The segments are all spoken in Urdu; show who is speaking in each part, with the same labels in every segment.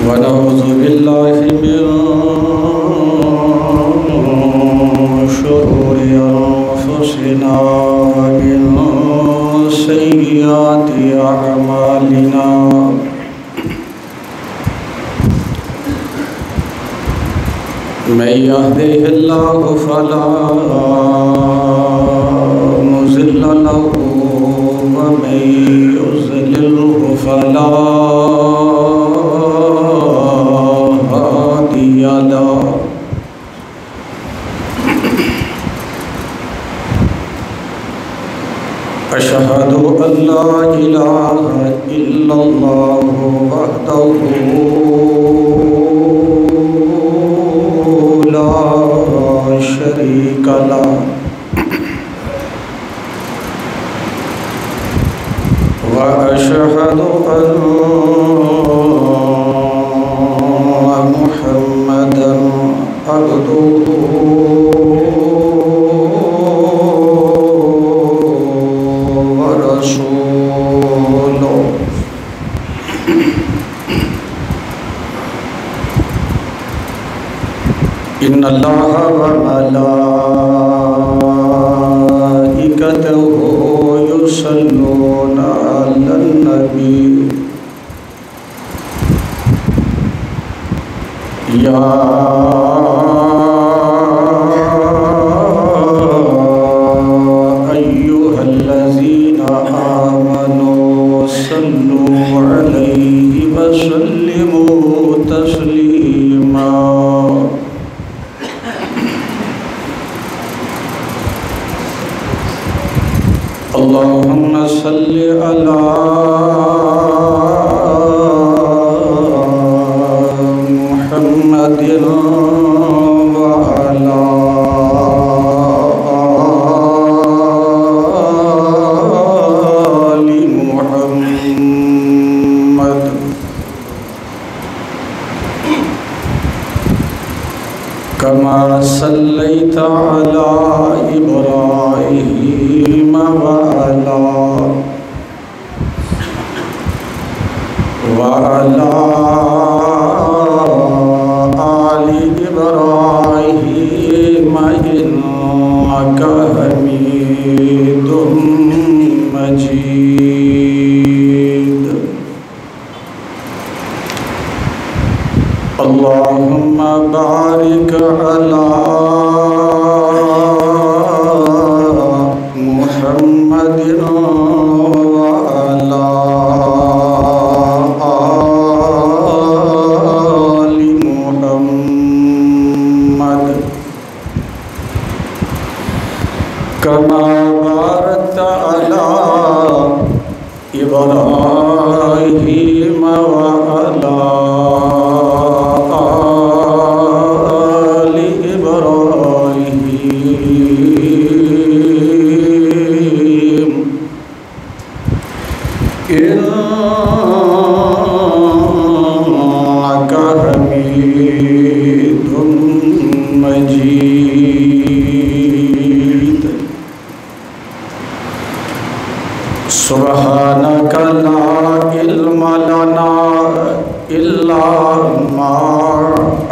Speaker 1: ونعوذ بالله من شرور أنفسنا ومن سيئات أعمالنا من يهده الله فلا مضل له ومن يضلله فلا هادي له أشهد أن لا إله إلا الله وحده لا شريك له وأشهد أن محمدًا عبده ورسوله إن الله وملائكته يصلون على النبي يا أيها الذين آمنوا صلوا عليه وسلموا تسليما اللهم صل على محمد وعلى آل محمد كما صليت على إبراهيم وعلى آل إبراهيم إنك حميد مجيد اللهم بارك على محمد وعلى آل محمد كما باركت على إبراهيم وعلى آل إبراهيم إنك حميد مجيد سبحانك لا علم لنا إلا ما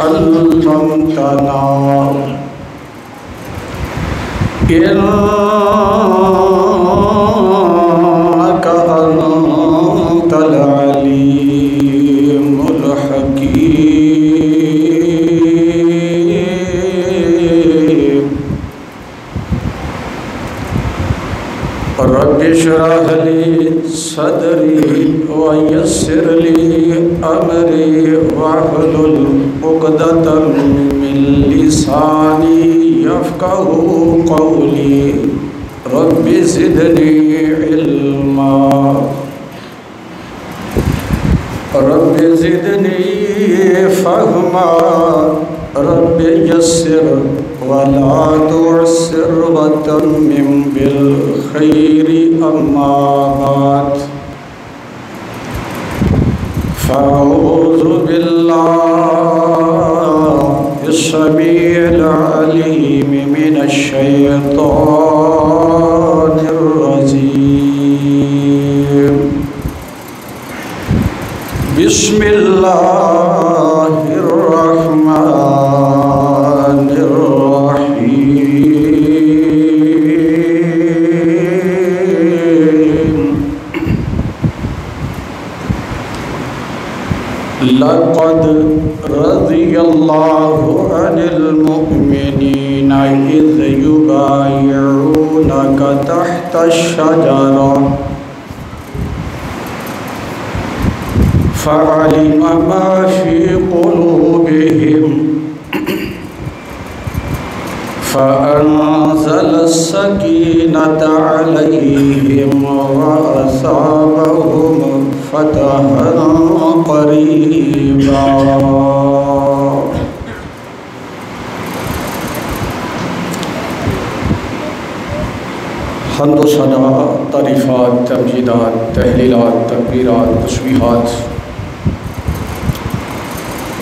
Speaker 1: علمتنا إنك أنت العليم الحكيم رب اشرح لي صدري ويسر لي أمري واحلل عقدة من لساني يفقهوا قولي رب زدني علما رب زدني فهما رب يسر ولا تعسر وتمم بالخير أما بعد فأعوذ بالله السميع العليم من الشيطان الرجيم لقد رضي الله عن المؤمنين إذ يبايعونك تحت الشجرة فعلم ما في قلوبهم فأنزل السكينة عليهم وأصابهم فتحا قريبا. حمد و ثنا، تعریفات، تمجیدات، تحلیلات، تکبیرات، تسبیحات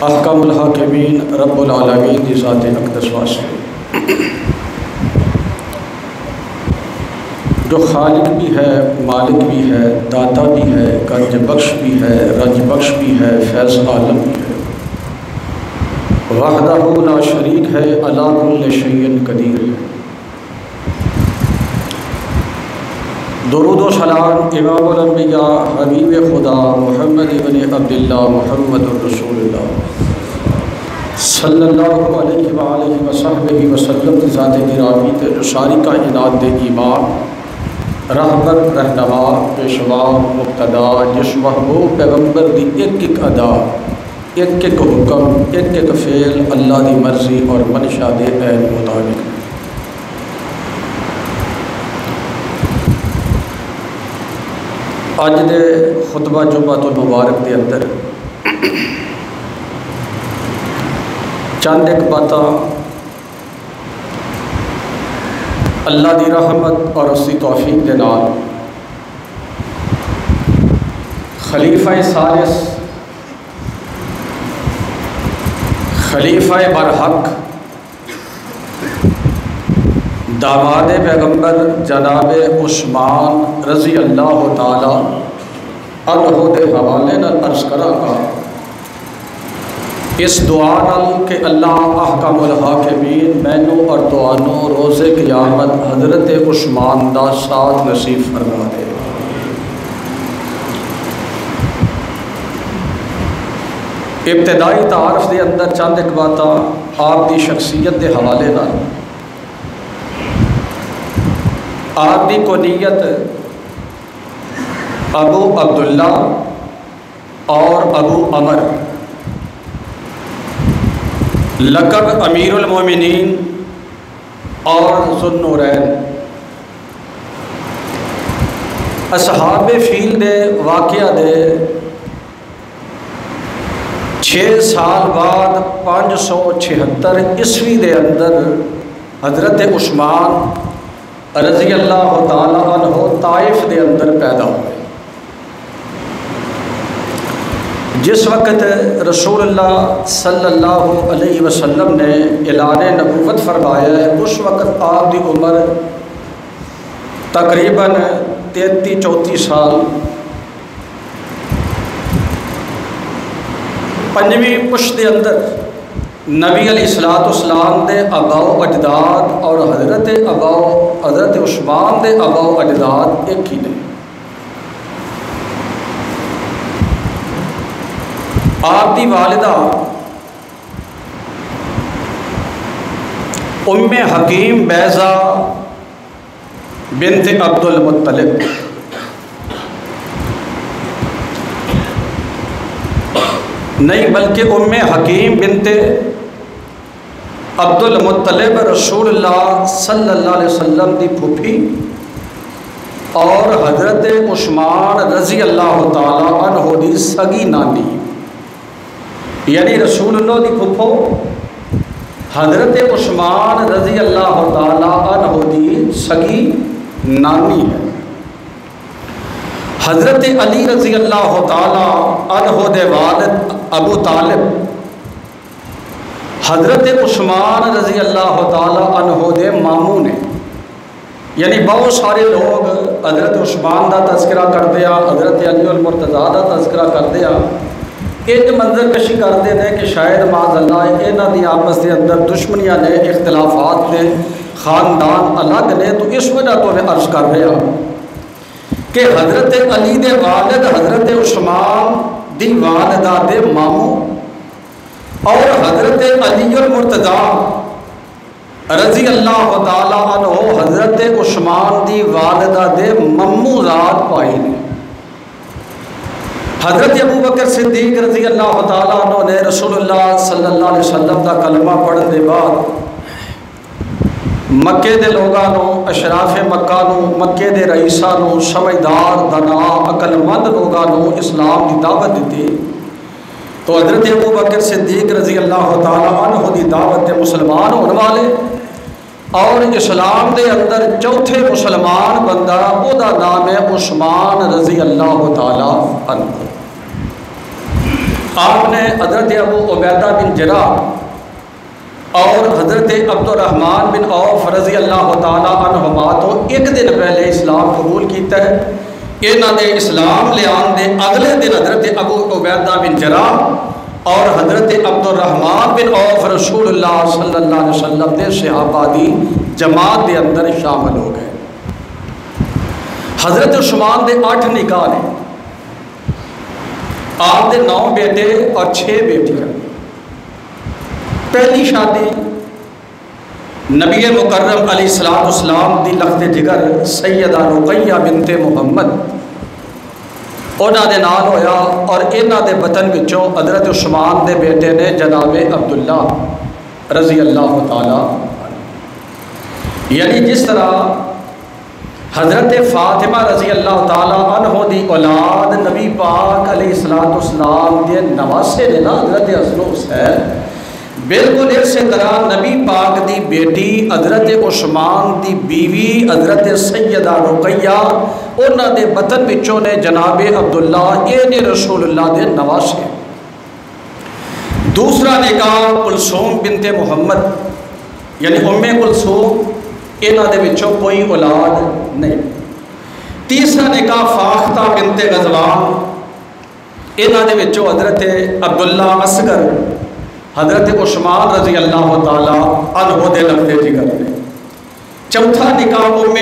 Speaker 1: احکام الحاکمین رب العالمین کی ذات اقدس واسطے، جو خالق بھی ہے، مالک بھی ہے، داتا بھی ہے، گنج بخش بھی ہے، رنج بخش بھی ہے، فیض عالم بھی ہے، وحدہ لا شریک ہے، علی کل شیء قدیر ہے۔ درود و سلام امام الانبیاء حبیب خدا محمد بن عبداللہ محمد الرسول اللہ صلی اللہ علیہ وآلہ وصحبہ وسلم کی ذات گرامی تے جو ساری کائنات دے ایمان رہبر رہنما پیشوا مقتدا جس محبوب پیغمبر دی ایک ایک ادا، ایک ایک حکم، ایک ایک فعل اللہ دی مرضی اور منشا دے عین مطابق۔ اج دے خطبہ جمعہ المبارک دے اندر چند ایک باتاں اللہ دی رحمت اور اس کی توفیق دے نال خلیفہ ثالث، خلیفہ برحق، داماد پیغمبر جناب عثمان رضی اللہ تعالی عنہ دے حوالے نال عرض کراں گا، اس دعا نال کہ اللہ احکم الحاکمین مینوں اور تانوں روز قیامت حضرت عثمان دا ساتھ نصیب فرما دے۔ ابتدائی تعارف دے اندر چند ایک باتاں آپ دی شخصیت دے حوالے نال۔ آپ دی کنیت ابو عبداللہ اور ابو عمر، لقب امیر المومنین اور ذو النورین۔ اصحاب فیل دے واقعہ دے 6 سال بعد 576 عیسوی دے اندر حضرت عثمان رضی اللہ تعالی عنہ طائف دے اندر پیدا ہوئے۔ جس وقت رسول اللہ صلی اللہ علیہ وسلم نے اعلان نبوت فرمایا ہے، اس وقت آپ کی عمر تقریباً 33-34 سال۔ 5ویں پشت دے اندر نبی علیہ السلام دے اباؤ اجداد اور حضرت عثمان دے اباؤ اجداد ایک ہی نے۔ آپ دی والدہ ام حکیم بیضہ بنت عبد المطلب، نہیں بلکہ ام حکیم بنت عبد المطلب رسول اللہ صلی اللہ علیہ وسلم دی پھوپھی اور حضرت عثمان رضی اللہ تعالی عنہ دی سگی نانی، یعنی رسول اللہ دی پھوپھو حضرت عثمان رضی اللہ تعالی عنہ دی سگی نانی ہے۔ حضرت علی رضی اللہ تعالی عنہ دے والد ابو طالب حضرت عثمان رضی اللہ تعالی عنہ دے ماموں نے، یعنی بہت سارے لوگ حضرت عثمان دا تذکرہ کر دیا، حضرت علی المرتضیٰ دا تذکرہ کر دیا، ایک منظر کشی کرتے ہیں کہ شاید معاذ اللہ انہاں دی آپس کے اندر دشمنیاں نے، اختلافات نے، خاندان الگ نے۔ تو اس وجہ تو میں عرض کر رہا کہ حضرت علی دے والد حضرت عثمان دی والدہ دے ماموں اور حضرت علی المرتضیٰ رضی اللہ تعالی عنہ حضرت عثمان دی والدہ دے ممو ذات پائی نے۔ حضرت ابو بکر صدیق رضی اللہ تعالی عنہ نے رسول اللہ صلی اللہ علیہ وسلم دا کلمہ پڑھن دے بعد مکے دے لوگاں نو، اشراف مکہ نو، مکے دے رئیساں نو، سمجھدار دانا عقل مند لوگاں نو اسلام دی دعوت دیتی۔ تو حضرت ابو بکر صدیق رضی اللہ تعالی عنہ دی دعوت دے مسلمان ہونے والے اور اسلام دے اندر چوتھے مسلمان بندہ او دا نام ہے عثمان رضی اللہ تعالی عنہ۔ آپ نے حضرت ابو عبیدہ بن جراح اور حضرت عبد الرحمن بن عوف رضی اللہ تعالی عنہما تو ایک دن پہلے اسلام قبول کیتا ہے۔ انہاں دے اسلام لے آن دے اگلے دن حضرت ابو عبیدہ بن جراح اور حضرت عبد الرحمن بن عوف رسول اللہ صلی اللہ علیہ وسلم دے صحابہ دی جماعت دے اندر شامل ہو گئے۔ حضرت عثمان دے 8 نکاح نے، آپ دے 9 بیٹے اور 6 بیٹیاں۔ پہلی شادی نبی مکرم علیہ السلام دی لخت جگر سیدہ رقیہ بنت محمد انہاں دے نال ہویا، اور انہاں دے بطن وچوں حضرت عثمان دے بیٹے نے جناب عبداللہ رضی اللہ تعالی عنہ، یعنی جس طرح حضرت فاطمہ رضی اللہ تعالی عنہ دی اولاد نبی پاک علیہ السلام دے نواسے نے نا حضرت حسن و حسین، بالکل اسی طرح نبی پاک دی بیٹی حضرت عثمان دی بیوی حضرت سیدہ رقیہ انہاں دے بطن وچوں نے جناب عبداللہ نے رسول اللہ دے نواسے۔ دوسرا نکاح کلثوم بنت محمد یعنی ام کلثوم، انہاں دے وچوں کوئی اولاد نہیں۔ تیسرا نکاح فاختہ بنت غزوان، انہاں دے وچوں حضرت عبداللہ اصغر حضرت عثمان رضی اللہ تعالی عنہ دے لخت جگر نے۔ چوتھا نکاح ام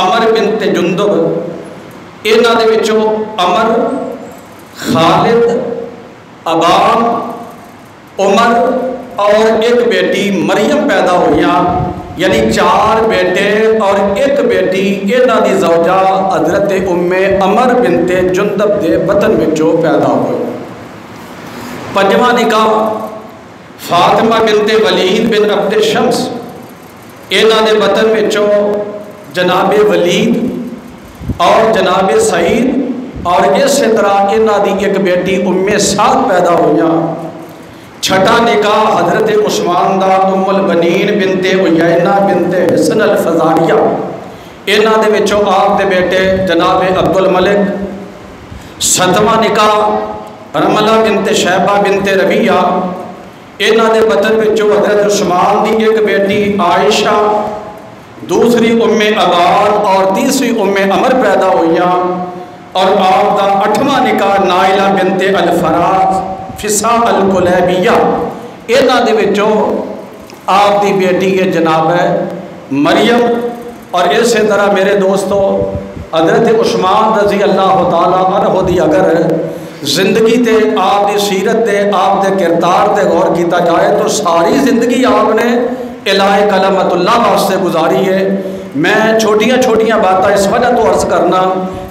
Speaker 1: عمر بنت جندب، انہاں دے وچوں عمر، خالد، ابان، عمر اور ایک بیٹی مریم پیدا ہوئیاں، یعنی 4 بیٹے اور ایک بیٹی انہاں دی زوجہ حضرت ام عمر بنت جندب دے بطن وچوں پیدا ہوئے۔ پنجواں نکاح فاطمہ بنت ولید بن عبد شمس، انہاں دے بطن وچوں جناب ولید اور جناب سعید اور اسی طرح انہاں دی ایک بیٹی ام سعد پیدا ہوئیاں۔ چھٹا نکاح حضرت عثمان دا ام البنین بنت عیینہ بنت حسن الفزاریہ، انہاں دے وچوں آپ دے بیٹے جناب عبد الملک۔ ستواں نکاح رملہ بنت شیبہ بنت ربیعہ، انہاں دے بطن وچوں حضرت عثمان دی ایک بیٹی عائشہ، دوسری ام عباد اور تیسری ام عمر پیدا ہوئیاں۔ اور آپ دا 8واں نکاح نائلہ بنت الفراز فسا الکلیبیہ، انہاں دے وچوں آپ دی بیٹی ہے جناب مریم۔ اور اسی طرح میرے دوستو حضرت عثمان رضی اللہ تعالی عنہ دی اگر زندگی تے آپ دی سیرت تے آپ دے کردار تے غور کیتا جائے تو ساری زندگی آپ نے الہ کلمت اللہ واسطے گزاری ہے۔ میں چھوٹیاں چھوٹیاں باتیں اس وجہ تو عرض کرنا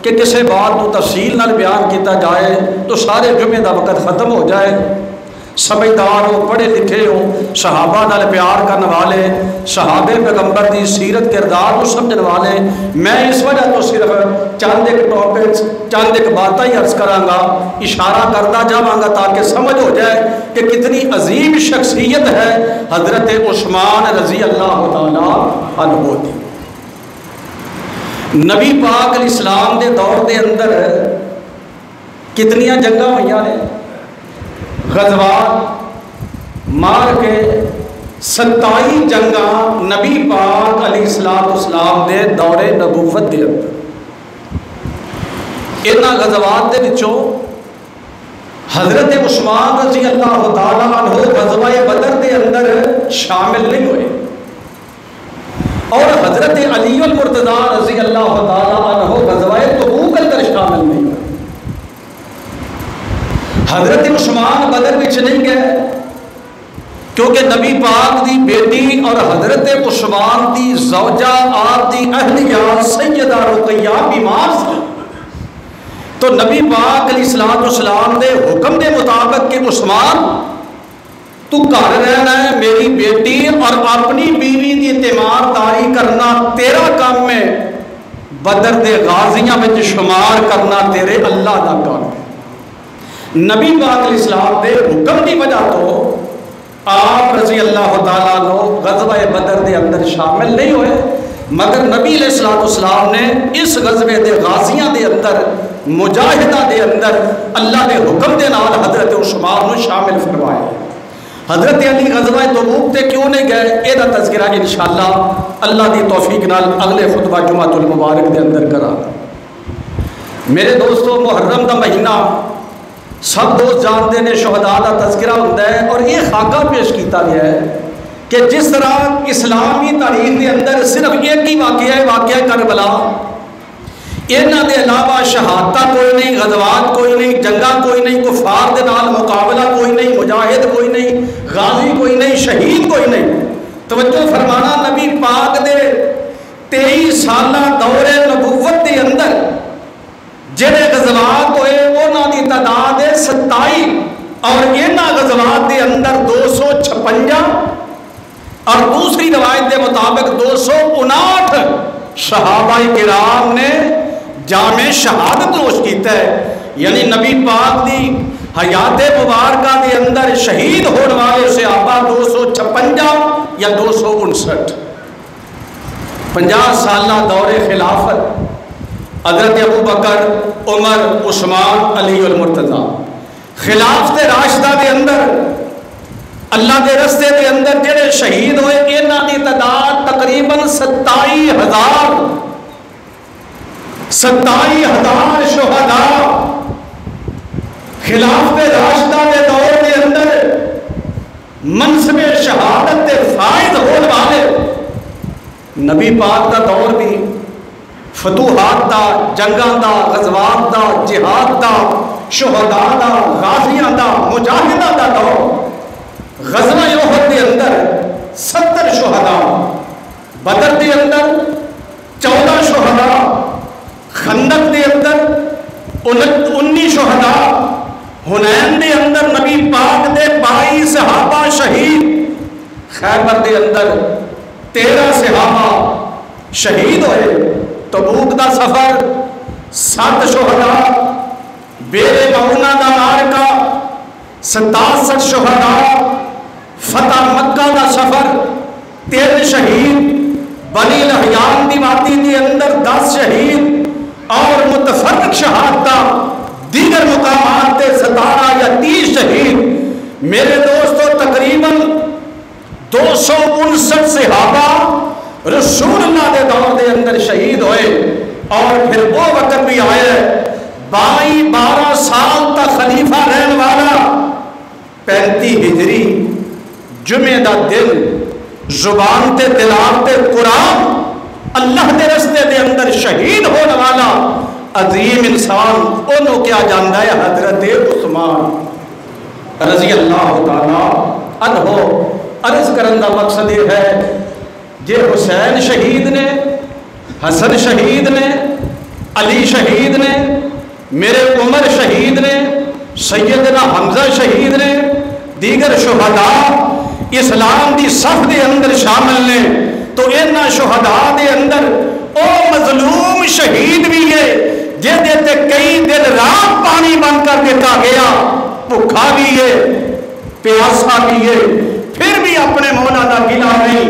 Speaker 1: کہ کسی بات کو تفصیل نال بیان کیتا جائے تو سارے جمعے دا وقت ختم ہو جائے۔ سمجھدار ہو، پڑھے لکھے ہو، صحابہ نال پیار کرنے والے، صحابہ پیغمبر دی سیرت کردار کو سمجھنے والے، میں اس وجہ تو صرف چند ایک ٹاپکس چند ایک باتیں ہی عرض کراں گا، اشارہ کرتا جاواں گا تاکہ سمجھ ہو جائے کہ کتنی عظیم شخصیت ہے حضرت عثمان رضی اللہ تعالی عنہ دی۔ نبی پاک علیہ السلام دے دور دے اندر کتنیاں جنگاں ہوئیاں نے، غزوات مار کے 27 جنگاں نبی پاک علیہ السلام دے دور نبوت دے اندر۔ انہاں غزوات دے وچوں حضرت عثمان رضی اللہ تعالیٰ عنہ غزوہ بدر دے اندر شامل نہیں ہوئے، اور حضرت علی المرتضیٰ رضی اللہ تعالیٰ عنہ غزوہ تبوک اندر شامل نہیں ہوئے۔ بدر میں نہیں گئے کیونکہ نبی پاک دی بیٹی اور حضرت عثمان دی زوجہ آپ دی اہلیہ سیدہ رقیہ بیمار سی، تو نبی پاک علیہ السلام دے حکم دے مطابق کہ عثمان تو گھر رہنا ہے، میری بیٹی اور اپنی بیوی دی تیمارداری کرنا تیرا کام ہے، بدر دے غازیاں میں شمار کرنا تیرے اللہ دا کام ہے۔ نبی پاک علیہ السلام دے حکم دی وجہ تو آپ رضی اللہ تعالیٰ عنہ غزوہ بدر دے اندر شامل نہیں ہوئے، مگر نبی علیہ السلام نے اس غزوے دے غازیاں دے اندر مجاہدہ دے اندر اللہ دے حکم دے نال حضرت عثمان کو شامل فرمائے۔ حضرت علی غزوہ تبوک تے کیوں نہیں گئے، اے دا تذکرہ انشاءاللہ اللہ دی توفیق نال اگلے خطبہ جمعۃ المبارک دے اندر کرا۔ میرے دوستو، محرم دا مہینہ سب دوست جانتے ہیں، شہداء دا تذکرہ ہوتا ہے، اور یہ خاکہ پیش کیتا گیا ہے کہ جس طرح اسلامی تاریخ کے اندر صرف ایک ہی واقعہ ہے، واقعہ کربلا، انہاں دے علاوہ شہادتہ کوئی نہیں، غزوات کوئی نہیں، جنگاں کوئی نہیں، کفار دے نال مقابلہ کوئی نہیں، مجاہد کوئی نہیں، غازی کوئی نہیں، شہید کوئی نہیں۔ توجہ فرمانا، نبی پاک دے 23 سالہ دور نبوت دے اندر جڑے غزوات ہوئے انہاں دی تعداد 27، اور انہاں غزوات دے اندر 256 اور دوسری روایت دے مطابق 259 صحابہ کرام نے جامع شہادت نوش کیتا ہے، یعنی نبی پاک دی حیات مبارکہ دے اندر شہید ہونے والے صحابہ 256 یا 259۔ 50 سالہ دور خلافت حضرت ابو بکر، عمر، عثمان، علی المرتضیٰ، خلافت راشدہ دے اندر اللہ کے رستے دے اندر جڑے شہید ہوئے انہاں دی تعداد تقریباً 27,000 شہداء خلافت راشدہ کے دور کے اندر منصب شہادت تے فائز ہونے والے۔ نبی پاک کا دور بھی فتوحات دا، جنگاں دا، غزوات دا، جہاد دا، شہداء دا، غازیاں دا، مجاہدہ دا دور۔ غزوہ احد دے اندر 70 شہداء، بدر دے اندر 14 شہداء، خندق دے اندر 19 شہداء، حنین دے اندر نبی پاک دے 22 صحابہ شہید، خیبر دے اندر 13 صحابہ شہید ہوئے۔ تبوک دا سفر 7 شہداء، بیر معونہ دا مارکہ 67 شہداء، فتح مکہ دا سفر 13 شہید، بنی لحیان دی وادی دے اندر 10 شہید، اور متفرق شہادتہ دیگر مقامات تے 17 یا 30 شہید۔ میرے دوستو، تقریباً 259 صحابہ رسول اللہ دے دور دے اندر شہید ہوئے، اور پھر وہ وقت بھی آئے 12 سال تک خلیفہ رہن والا 35 ہجری جمعہ دا دن زبان تے تلاوت قرآن اللہ دے رستے دے اندر شہید ہونے والا عظیم انسان انہوں کیا جاندا ہے حضرت عثمان رضی اللہ تعالیٰ عنہ۔ عرض کرن دا مقصد یہ ہے، جے حسین شہید نے، حسن شہید نے، علی شہید نے، میرے عمر شہید نے، سیدنا حمزہ شہید نے، دیگر شہداء اسلام دی صف دے اندر شامل نے، تو انہاں شہداء دے اندر او مظلوم شہید بھی ہے جے دیتے کئی دن رات پانی بن کر دیتا گیا، بھوکا بھی ہے، پیاسا بھی ہے، پھر بھی اپنے مولا دا گلہ نہیں،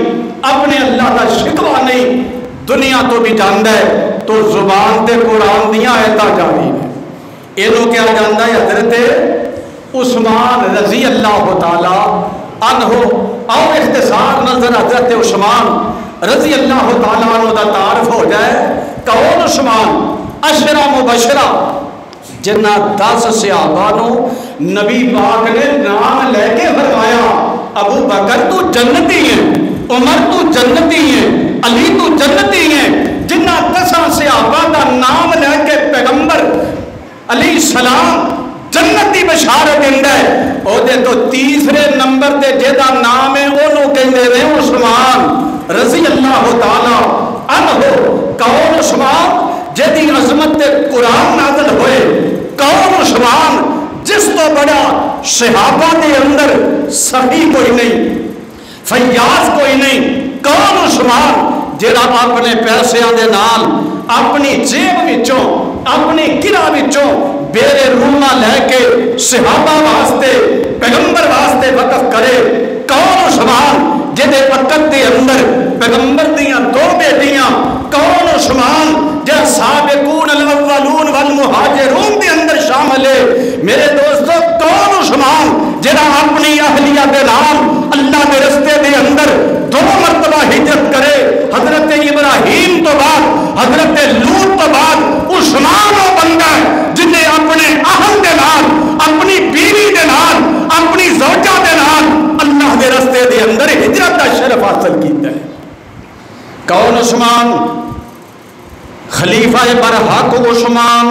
Speaker 1: اپنے اللہ دا شکوہ نہیں، دنیا تو بھی جاندہ ہے، تو زبان تے قرآن دیاں ایتا جاری ہے۔ انہوں کیا جاندہ ہے حضرت عثمان رضی اللہ تعالیٰ عنہ، اور اختصار نظر حضرت عثمان رضی اللہ تعالیٰ عنہ دا تعارف ہو جائے۔ کون عثمان؟ عشرہ مبشرہ، جنہ 10 صحابانوں نبی پاک نے نام لے کے فرمایا ابو بکر تو جنتی ہے، عمر تو جنتی ہے، علی تو جنتی ہے۔ جنہ 10 صحابہ دا نام لے کے پیغمبر علیہ السلام جنتی دی بشارت دیندا ہے او دے تو تیسرے نمبر تے جہدا نام ہے اونوں کہندے نے عثمان رضی اللہ تعالی عنہ. کون عثمان؟ جہدی عظمت تے قرآن نازل ہوئے. کون عثمان؟ جس تو بڑا صحابہ دے اندر سخی کوئی نہیں، فیاض کوئی نہیں. کون عثمان؟ جہاں اپنے پیسیاں دے نال اپنی جیب وچوں اپنی گرہ وچوں بیرے روما لے کے صحابہ واسطے پیغمبر واسطے وقف کرے. کون عثمان؟ جہدے وقت دے اندر پیغمبر دیاں دو بیٹیاں. کون عثمان؟ جہاں سابقون الاولون والمہاجرون دے اندر شامل ہے. میرے دوستو کون عثمان؟ جہاں اپنی اہلیہ دے نام اللہ کے رستے دے اندر 2 مرتبہ ہجرت کرے. حضرت ابراہیم تو بعد حضرت لوط تو بعد عثمان وہ بندہ ہے جن نے اپنے اہل دے نال اپنی بیوی دے نال اپنی زوجہ دے نال اللہ کے رستے دے اندر ہجرت کا شرف حاصل کیتا ہے. کون عثمان؟ خلیفہ برحق عثمان.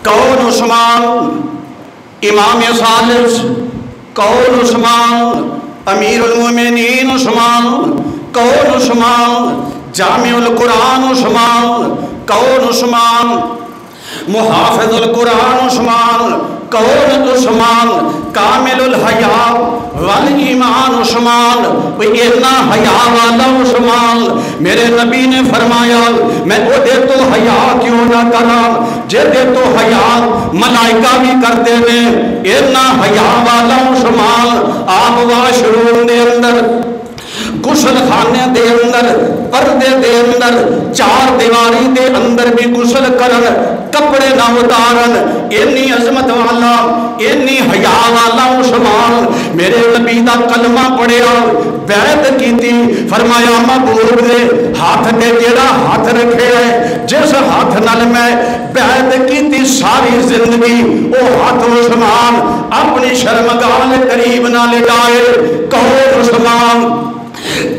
Speaker 1: کون عثمان؟ امام ثالث. کون عثمان؟ امیر المومنین عثمان. کون عثمان؟ جامع القرآن عثمان. کون عثمان؟ محافظ القرآن عثمان. کون عثمان؟ کامل الحیاء والایمان عثمان. اتنا حیا والا عثمان. میرے نبی نے فرمایا میں وہ دے تو حیا کیوں نہ کرا جے دے تو حیا ملائکہ بھی کرتے ہیں. اتنا حیا والا عثمان. آپ واش روم دے اندر غسل خانے دے اندر پردے دے اندر چار دیواری دے اندر بھی غسل کرن کپڑے نہ اتارن. اتنی عظمت والا اتنی حیا والا عثمان. میرے نبی دا کلمہ پڑھیا بیعت کیتی. فرمایا محبوب نے ہاتھ تے جڑا ہاتھ رکھے ہے جس ہاتھ نال میں بیعت کیتی ساری زندگی او ہاتھ عثمان اپنی شرمگاہ قریب نہ لگائے. کون عثمان؟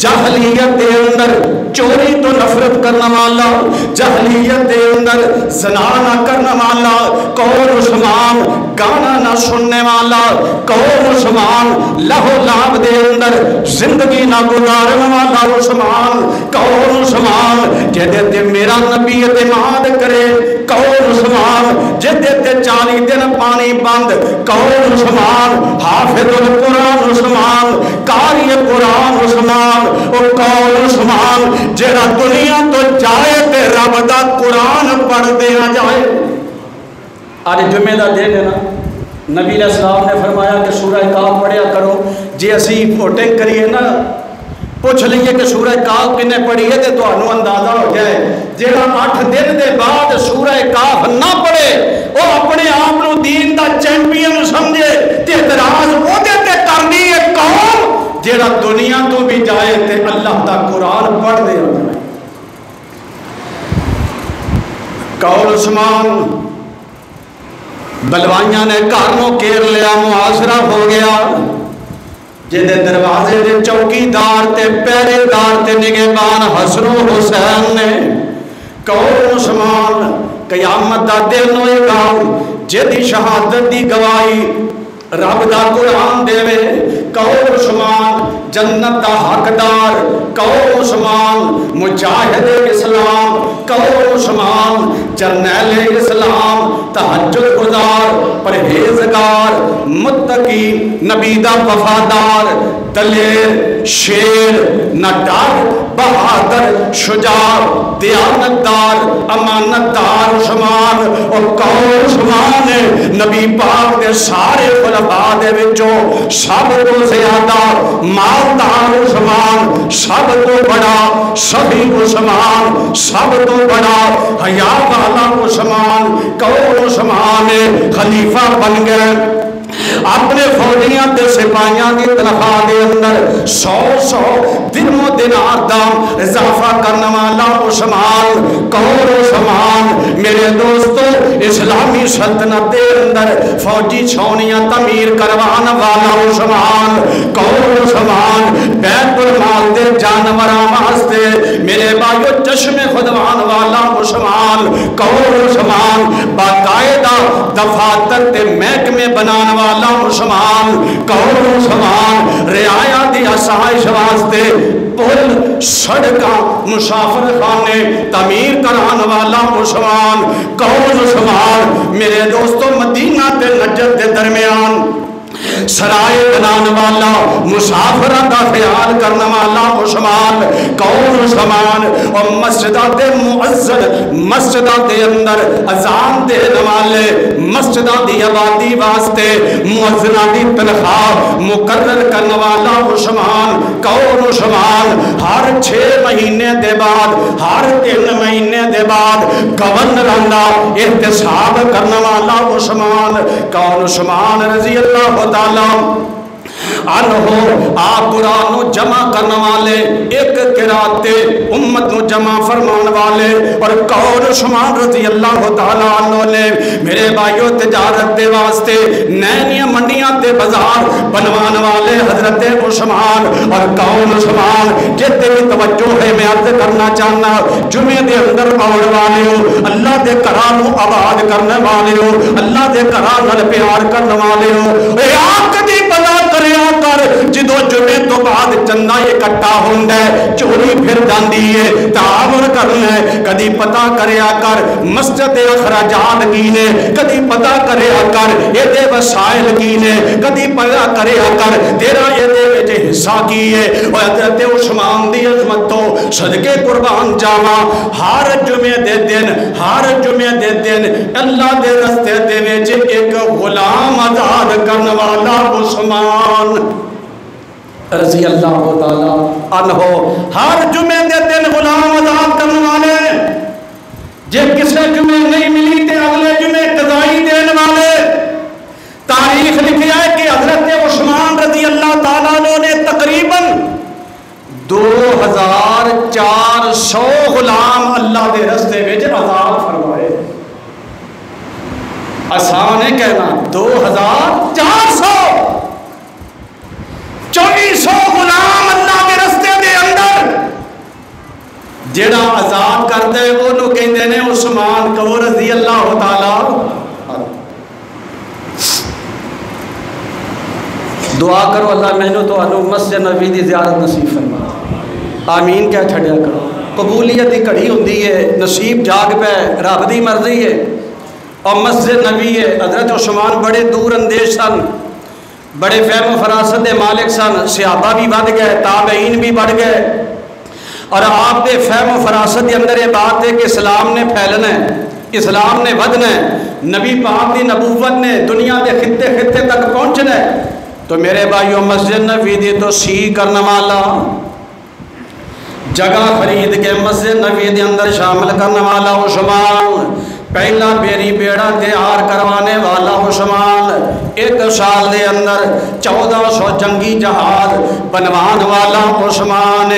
Speaker 1: جہلیت دے اندر چوری تو نفرت کرنا والا، جہلیت دے اندر زنا نہ کرنا والا. کون عثمان؟ گانا نہ سننے والا. کون عثمان؟ لہو لعب دے اندر زندگی نہ گزارنے والا عثمان. کون عثمان؟ جہدے تے میرا نبی اعتماد کرے. کون عثمان؟ جہدے تے 40 دن پانی بند. کون عثمان؟ حافظ القرآن عثمان، قاری قرآن عثمان. اور کون عثمان؟ جہاں دنیا تو جائے تے رب دا قرآن پڑھ دیا جائے. آج جمعہ دا دن ہے نا، نبی علیہ السلام نے فرمایا کہ سورہ کاف پڑھیا کرو. جی اسی ووٹنگ کریے نا پوچھ لئیے کہ سورہ کاف کنے پڑھی ہے تو انہوں اندازہ ہو جائے. جہاں 8 دن دے بعد سورہ کاف نہ پڑھے وہ اپنے آپ نو دین دا چیمپئن سمجھے تے اعتراض وہ دیتے کرنی ہے. کون؟ جہاں دنیا تو بھی جائے تے اللہ دا قرآن پڑھ دے جائے. کون عثمان؟ بلوائیاں نے کارنوں کیر لیا، معاشرہ ہو گیا. جہدے دروازے دے چوکی دار تے پہرے دار تے نگہبان حسن و حسین نے. کون عثمان؟ قیامت دا دن ہوئے گا جہدی شہادت دی گواہی رب دا قرآن دے وے. کون عثمان؟ جنت دا حقدار. کون عثمان؟ مجاہد اسلام. کون عثمان؟ جرنیل اسلام، تہجد گزار، پرہیزگار، متقی، نبی دا وفادار، دلیر، شیر، نہ ڈر، بہادر، شجاع، دیانتدار، امانتدار عثمان. اور کون عثمان؟ نبی پاک دے سارے خلفاء دے وچوں سب تو زیادہ مالدار عثمان، سب تو بڑا سخی عثمان، سب تو بڑا حیا والا عثمان. کون عثمان؟ خلیفہ بن گئے. اپنے فوجیاں تے سپاہیاں کی تنخواہ دے اندر 100 درہم و دینار دا اضافہ کرنے والا عثمان. کون عثمان؟ میرے دوستو اسلامی سلطنت دے اندر فوجی چھاونیاں تعمیر کروانا والا عثمان. کون عثمان؟ بیت المال دے جانوراں واسطے میرے بھائیو چشمے کھدوان والا عثمان. کون عثمان؟ باقاعدہ دفاتر تے محکمے بنان والا عثمان، کون عثمان؟ رعایا دی آسائش واسطے پل سڑکاں مسافر خانے تعمیر کران والا عثمان، کون عثمان؟ میرے دوستو مدینہ تے نجد دے درمیان سرائے بنان والا، مسافرہ کا خیال کرنے والا عثمان، کون عثمان؟ اور مسجدہ دے معزد، مسجدہ دے اندر اذان دے نوالے، مسجدہ دی آبادی واسطے مؤذنہ دی تنخواہ مقرر کرنے والا عثمان، کون عثمان؟ ہر 6 مہینے دے بعد، ہر 3 مہینے دے بعد گورنر دا احتساب کرنے والا عثمان، کون عثمان رضی اللہ تعالیٰ عنہ؟ آپ قرآن نو جمع کرنے والے، ایک قرات تے امت نو جمع فرمان والے، اور کون عثمان رضی اللہ تعالیٰ عنہ نے میرے بھائیو تجارت دے واسطے نینیاں منڈیاں تے بازار بنوان والے حضرت عثمان، اور کون عثمان؟ جتے بھی توجہ ہے میں عرض کرنا چاہنا، جمعے دے اندر آنے والے ہو، اللہ دے قرآن نو آباد کرنے والے ہو، اللہ دے قرآن نال پیار کرنے والے ہو، اے آپ کدی پتا کریا کر جدو جمعے تو بعد چندہ اکٹھا ہوندا ہے چوری پھر جاندی ہے، تعاون کرنا ہے، کدی پتا کریا کر مسجد اخراجات کی نے، کدی پتا کریا کر یہ دے وسائل کی نے، کدی پتا کریا کر تیرا یہ دے وچ حصہ کی ہے۔ اور حضرت عثمان دی عظمت تو صدقے قربان جاواں، ہر جمعے دے دن، ہر جمعے دے دن اللہ دے رستے دے وچ ایک غلام آزاد کرنے والا عثمان رضی اللہ تعالیٰ عنہ، ہر جمعے دے دن غلام آزاد کرنے والے، جے کسے جمعے نہیں ملی تے اگلے جمعے قضائی دینے والے۔ تاریخ لکھیا ہے کہ حضرت عثمان رضی اللہ تعالیٰ عنہ نے تقریباً 2400 غلام اللہ دے رستے وچ آزاد فرمائے۔ آسان ہے کہنا 2400 2400 غلام اللہ کے رستے دے اندر جڑا آزاد کرتے ہیں وہ لوگ کہتے ہیں عثمان کو رضی اللہ تعالیٰ۔ دعا کرو اللہ میں نے تو انو مسجد نبی دی زیارت نصیب فرما، آمین کیا چھڑیا کرو۔ قبولیت دی کڑی ہوندی ہے، نصیب جاگ پہ رب دی مرضی ہے، اور مسجد نبی ہے۔ حضرت عثمان بڑے دور اندیش سن، بڑے فہم و فراست دے مالک سن، صحابہ بھی بڑھ گئے، تابعین بھی بڑھ گئے، اور آپ دے فہم و فراست دے اندر یہ بات ہے کہ اسلام نے پھیلنا ہے، اسلام نے ودنا ہے، نبی پاک دی نبوت نے دنیا دے خطے خطے تک پہنچنا ہے۔ تو میرے بھائیو مسجد نبی دی تو سی کرنے والا، جگہ خرید کے مسجد نبی دے اندر شامل کرنے والا عثمان، پہلا بیری بیڑا تیار کروانے والا عثمان، 1 سال دے اندر 1400 جنگی جہاز بنوان والا عثمان،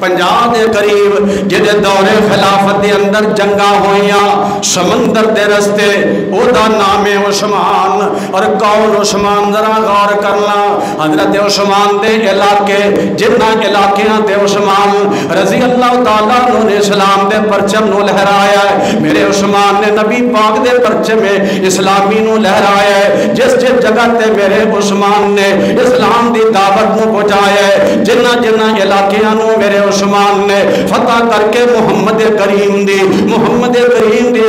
Speaker 1: 50 دے قریب جدے دور خلافت دے اندر جنگاں ہوئیاں سمندر دے رستے، او دا نام عثمان۔ اور کون عثمان؟ ذرا غور کرنا، حضرت عثمان دے علاقے جنہ علاقیاں تے عثمان رضی اللہ تعالیٰ نے اسلام دے پرچم نو لہرایا ہے، میرے عثمان نے نبی پاک دے پرچے میں اسلامی نو لہرایا ہے، جس جگہ تے میرے عثمان نے اسلام دی دعوت نو پہنچایا ہے، جنہ جنہ علاقیاں نو میرے عثمان نے فتح کر کے محمد کریم دی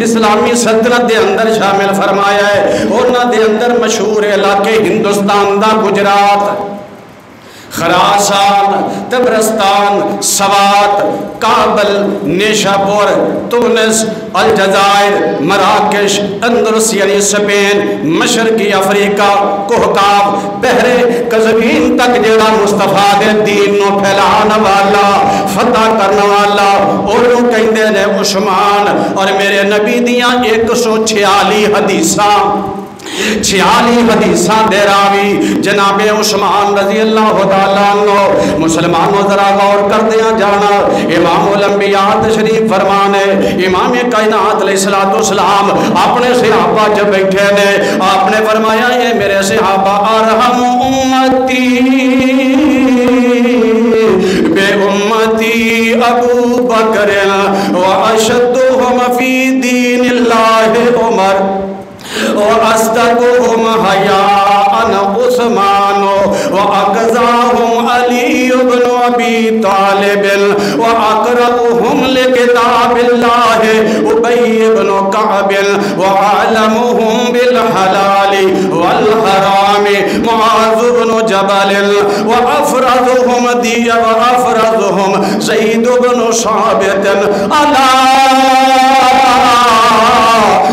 Speaker 1: اسلامی سلطنت دے اندر شامل فرمایا ہے۔ انہاں دے اندر مشہور علاقے ہندوستان دا گجرات، خراسان، تبرستان، سوات، کابل، نیشاپور، تونس، الجزائر، مراکش، اندلس یعنی اسپین، مشرقی افریقہ، کوہکاف، بحر قزوین تک جڑا مصطفیٰ دے دین نو پھیلانا والا، فتح کرنا والا، انہوں کہندے نے عثمان۔ اور میرے نبی دیاں 146 حدیثاں 46 حدیثاں دے راوی جناب عثمان رضی اللہ تعالیٰ عنہ۔ مسلمانوں ذرا غور کر دیا جانا، امام الانبیاء تشریف فرمانے، امام کائنات علیہ السلام اپنے صحابہ جب بیٹھے نے، آپ نے فرمایا یہ میرے صحابہ ارحم امتی بے امتی ابو بکر و اشدہم فی دین اللہ عمر۔ وأصدقهم حياء عثمان وأقزاهم علي بن أبي طالب وأقرأهم لكتاب الله أبي بن كعب وأعلمهم بالحلال والحرام معاذ بن جبل وأفرضهم زيد بن ثابت ألا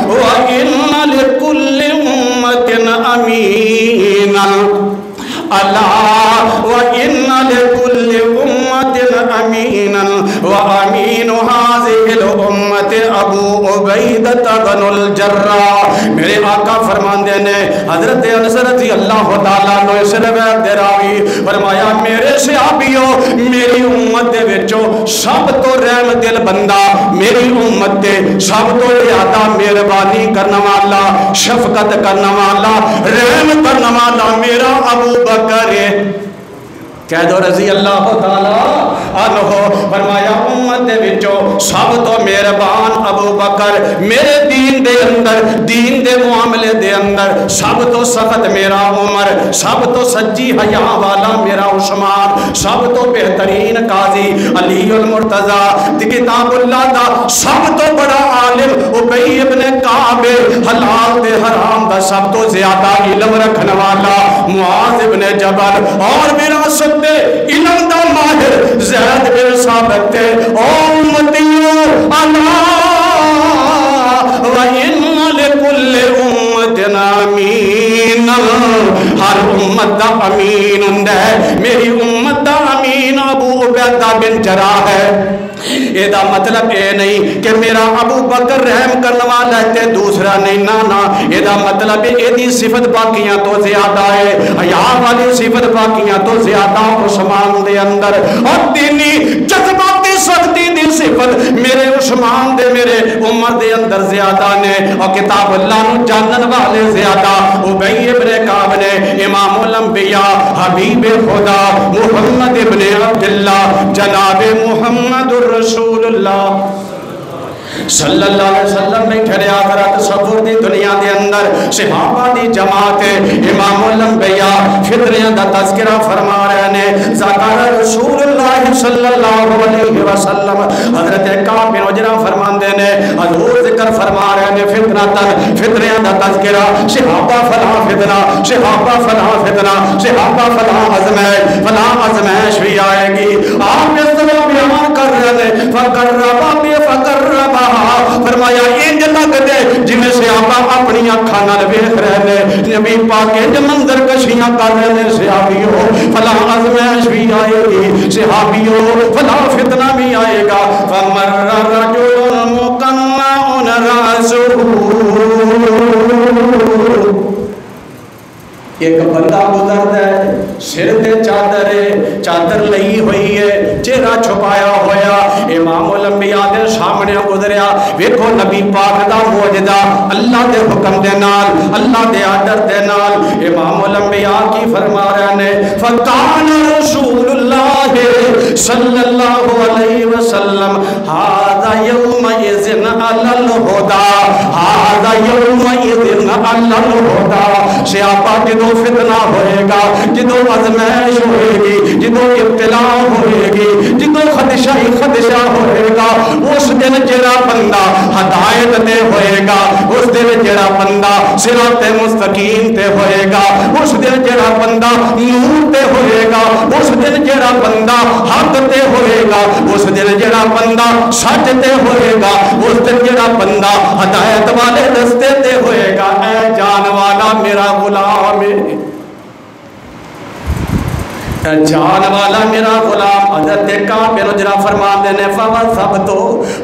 Speaker 1: وإن لكل أمة أمينا ألا وإن لكل أمة أمينا وأمين هذه الأمة أبو عبيدة بن الجراح میرے آقا فرماندے نے حضرت انس رضی اللہ تعالیٰ عنہ اس روایت دے راوی فرمایا میرے صحابیوں میری امت دے وچوں سب تو رحم دل بندہ میری امت دے سب تو زیادہ مہربانی کرنے والا شفقت کرنے والا رحم کرنے والا میرا ابو بکر ہے کہہ دو رضی اللہ تعالیٰ عنہ فرمایا امت دے وچوں سب تو مہربان ابو بکر میرے دین دے اندر دین دے معاملے دے اندر سب تو سخت میرا عمر سب تو سچی حیا والا میرا عثمان سب تو بہترین قاضی علی المرتضی کتاب اللہ دا سب تو بڑا عالم ابی ابن کعب حلال تے حرام دا سب تو زیادہ علم رکھنے والا معاذ ابن جبل اور میرا سب علم دا ماہر زید بن ثابت اور امتیوں اللہ وَإِنَّ لِكُلِّ أُمَّةٍ أَمِينًا ہر امت دا امین ہندہ ہے میری امت دا امین ابو عبیدہ بن جراح ہے یہ مطلب اے نہیں کہ میرا ابو بکر رحم کرنے والا ہے دوسرا نہیں نانا یہ مطلب یہ صفت باقیاں تو زیادہ ہے حیا والی صفت باقیاں تو زیادہ عثمان دے اندر اور دینی جذباتی سختی دی صفت میرے عثمان دے میرے عمر دے اندر زیادہ نے اور کتاب اللہ نو جانن والے زیادہ ابی ابن کعب نے امام الانبیاء حبیب خدا محمد ابن عبداللہ جناب محمد رسول اللہ صلی اللہ علیہ وسلم میں کھڑے آخرہ تصور دی دنیا دے اندر صحابہ دی جماعت امام الانبیاء فطریاں دا تذکرہ فرما رہے نے ذکر رسول اللہ صلی اللہ علیہ وسلم حضرت کعب بن عجرہ فرمان دے نے حضور ذکر فرما رہے نے فطریاں دا تذکرہ صحابہ فلاں فتنہ صحابہ فلاں فتنہ صحابہ فلاں ازمائش بھی آئے گی آپ اس طرح بیان کر رہے نے فقربا فرمایا انج لگ دے جنہیں صحابہ اپنی اکھاں نال ویکھ رہے نے نبی پاک انج منظر کشیاں کر رہے نے صحابیوں فلاں ازمائش بھی آئے گی صحابیوں فلاں فتنہ بھی آئے گا فمر رجل مقنع راسہ ایک بندہ گزرتا ہے سر تے چادر لئی ہوئی ہے چہرہ چھپایا ہویا امام الانبیاء دے سامنے گزریا ویکھو نبی پاک دا معجزہ اللہ دے حکم دے نال اللہ دے آرڈر دے نال امام الانبیاء کی فرما رہے نے فکان رسول اللہ صلی اللہ علیہ وسلم ھذا یومئذ علی الہدی ھذا یومئذ علی الہدی صحابہ جدو فتنہ ہوئے گا جدو ازمائش ہوئے گی جدو ابتلاء ہوئے گی جدو خدشہ ہوئے گا اس دن جڑا بندہ ہدایت تے ہوئے گا اس دن جڑا بندہ صراط مستقیم تے ہوئے گا اس دن جڑا بندہ نور تے ہوئے گا اس دن جڑا بندہ حق تے ہوئے گا اس دن جڑا بندہ سچ تے ہوئے گا اس دن جڑا بندہ ہدایت والے رستے تے ہوئے گا اے جان والا میرا غلام جان والا میرا غلام حضرت کعب بن عجرہ فرما دینے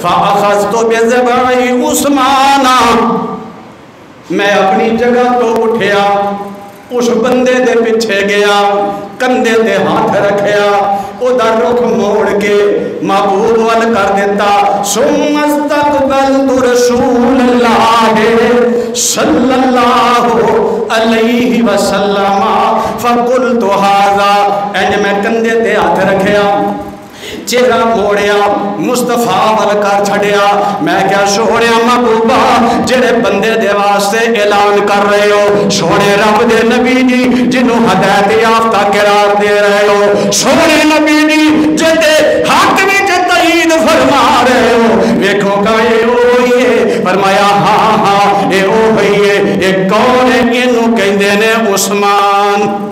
Speaker 1: فَأَخَذْتُ بِذِبْعِ عثمان میں اپنی جگہ تو اٹھیا اس بندے دے پیچھے گیا کندھے تے ہاتھ رکھیا ادھر رخ موڑ کے محبوب وال کر دیتا ثم استقبلت رسول اللہ صلی اللہ علیہ وسلم فقلت ھذا اج میں کندھے تے ہاتھ رکھیا چہرہ موڑیا مصطفیٰ ول کر چھڑیا میں کیا سونے محبوبہ جڑے بندے دے واسطے اعلان کر رہے ہو سونے رب دے نبی جی جنوں ہدایت یافتہ قرار دے رہے ہو سونے نبی جی جے حق وچ تائید فرما رہے ہو ویکھو کہ اے اوہی ہے فرمایا ہاں ہاں اے اوہی ہے اے کون ہے اینوں کہندے نے عثمان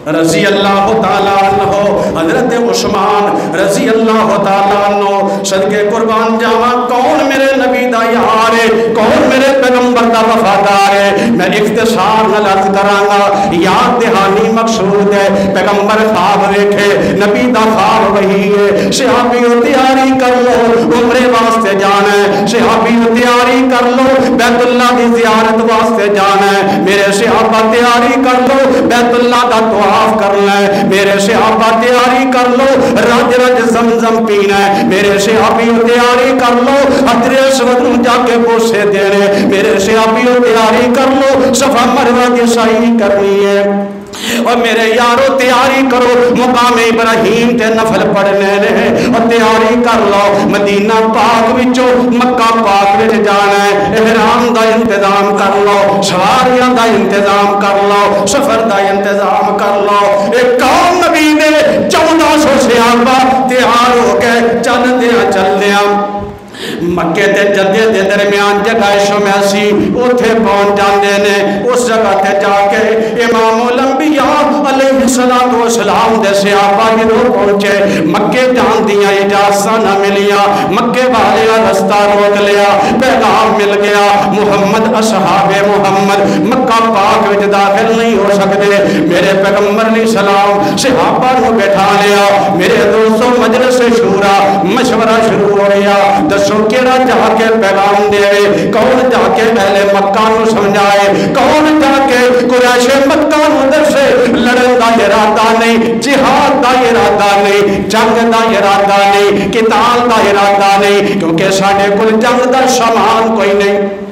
Speaker 1: رضی اللہ تعالیٰ عنہ حضرت عثمان رضی اللہ تعالیٰ عنہ صدقے قربان جاواں کون میرے نبی دا یار ہے کون میرے پیغمبر دا وفادار ہے میں اختصار نال عرض کراں گا یاد دہانی مقصود ہے پیغمبر خواب ویکھے نبی دا خواب وہی ہے صحابیو تیاری کر لو عمرے واسطے جانا ہے صحابیو تیاری کر لو بیت اللہ دی زیارت واسطے جانا ہے میرے صحابہ تیاری کر لو بیت اللہ دا دعا کرنا ہے میرے صحابہ تیاری کر لو رج رج زمزم پینا ہے میرے صحابیوں تیاری کر لو حجر اسود جا کے بوسے دینے میرے صحابیوں تیاری کر لو صفا مروہ کی سعی کرنی ہے اور میرے یارو تیاری کرو مقام ابراہیم تے نفل پڑھنے نے اور تیاری کر لو مدینہ پاک وچوں مکہ پاک وچ جانا ہے احرام دا انتظام کر لو سواریاں دا انتظام کر لو سفر دا انتظام کر لو ایک قوم نبی نے 1400 صحابہ تیار ہو کے چل دیا مکے تے جدے دے درمیان جگہ شمیسی اوتھے پہنچ جاندے نے اس جگہ تے جا کے امام الانبیاء علیہ السلام دے صحابہ جدوں پہنچے مکے جان دیاں اجازتاں نہ ملیاں مکے والے رستہ روک لیا پیغام مل گیا محمد اصحاب محمد مکہ پاک وچ داخل نہیں ہو سکتے میرے پیغمبر علیہ السلام صحابہ نو بٹھا لیا میرے دوستوں مجلس شورا مشورہ شروع ہو گیا دسو کیڑا جا کے پیغام دے کون جا کے اہل مکہ نو سمجھائے کون جا کے قریش مکہ نو درسے لڑن دا ارادہ نہیں جہاد دا ارادہ نہیں جنگ دا ارادہ نہیں قتال دا ارادہ نہیں کیونکہ ساڈے کول جنگ دا سامان کوئی نہیں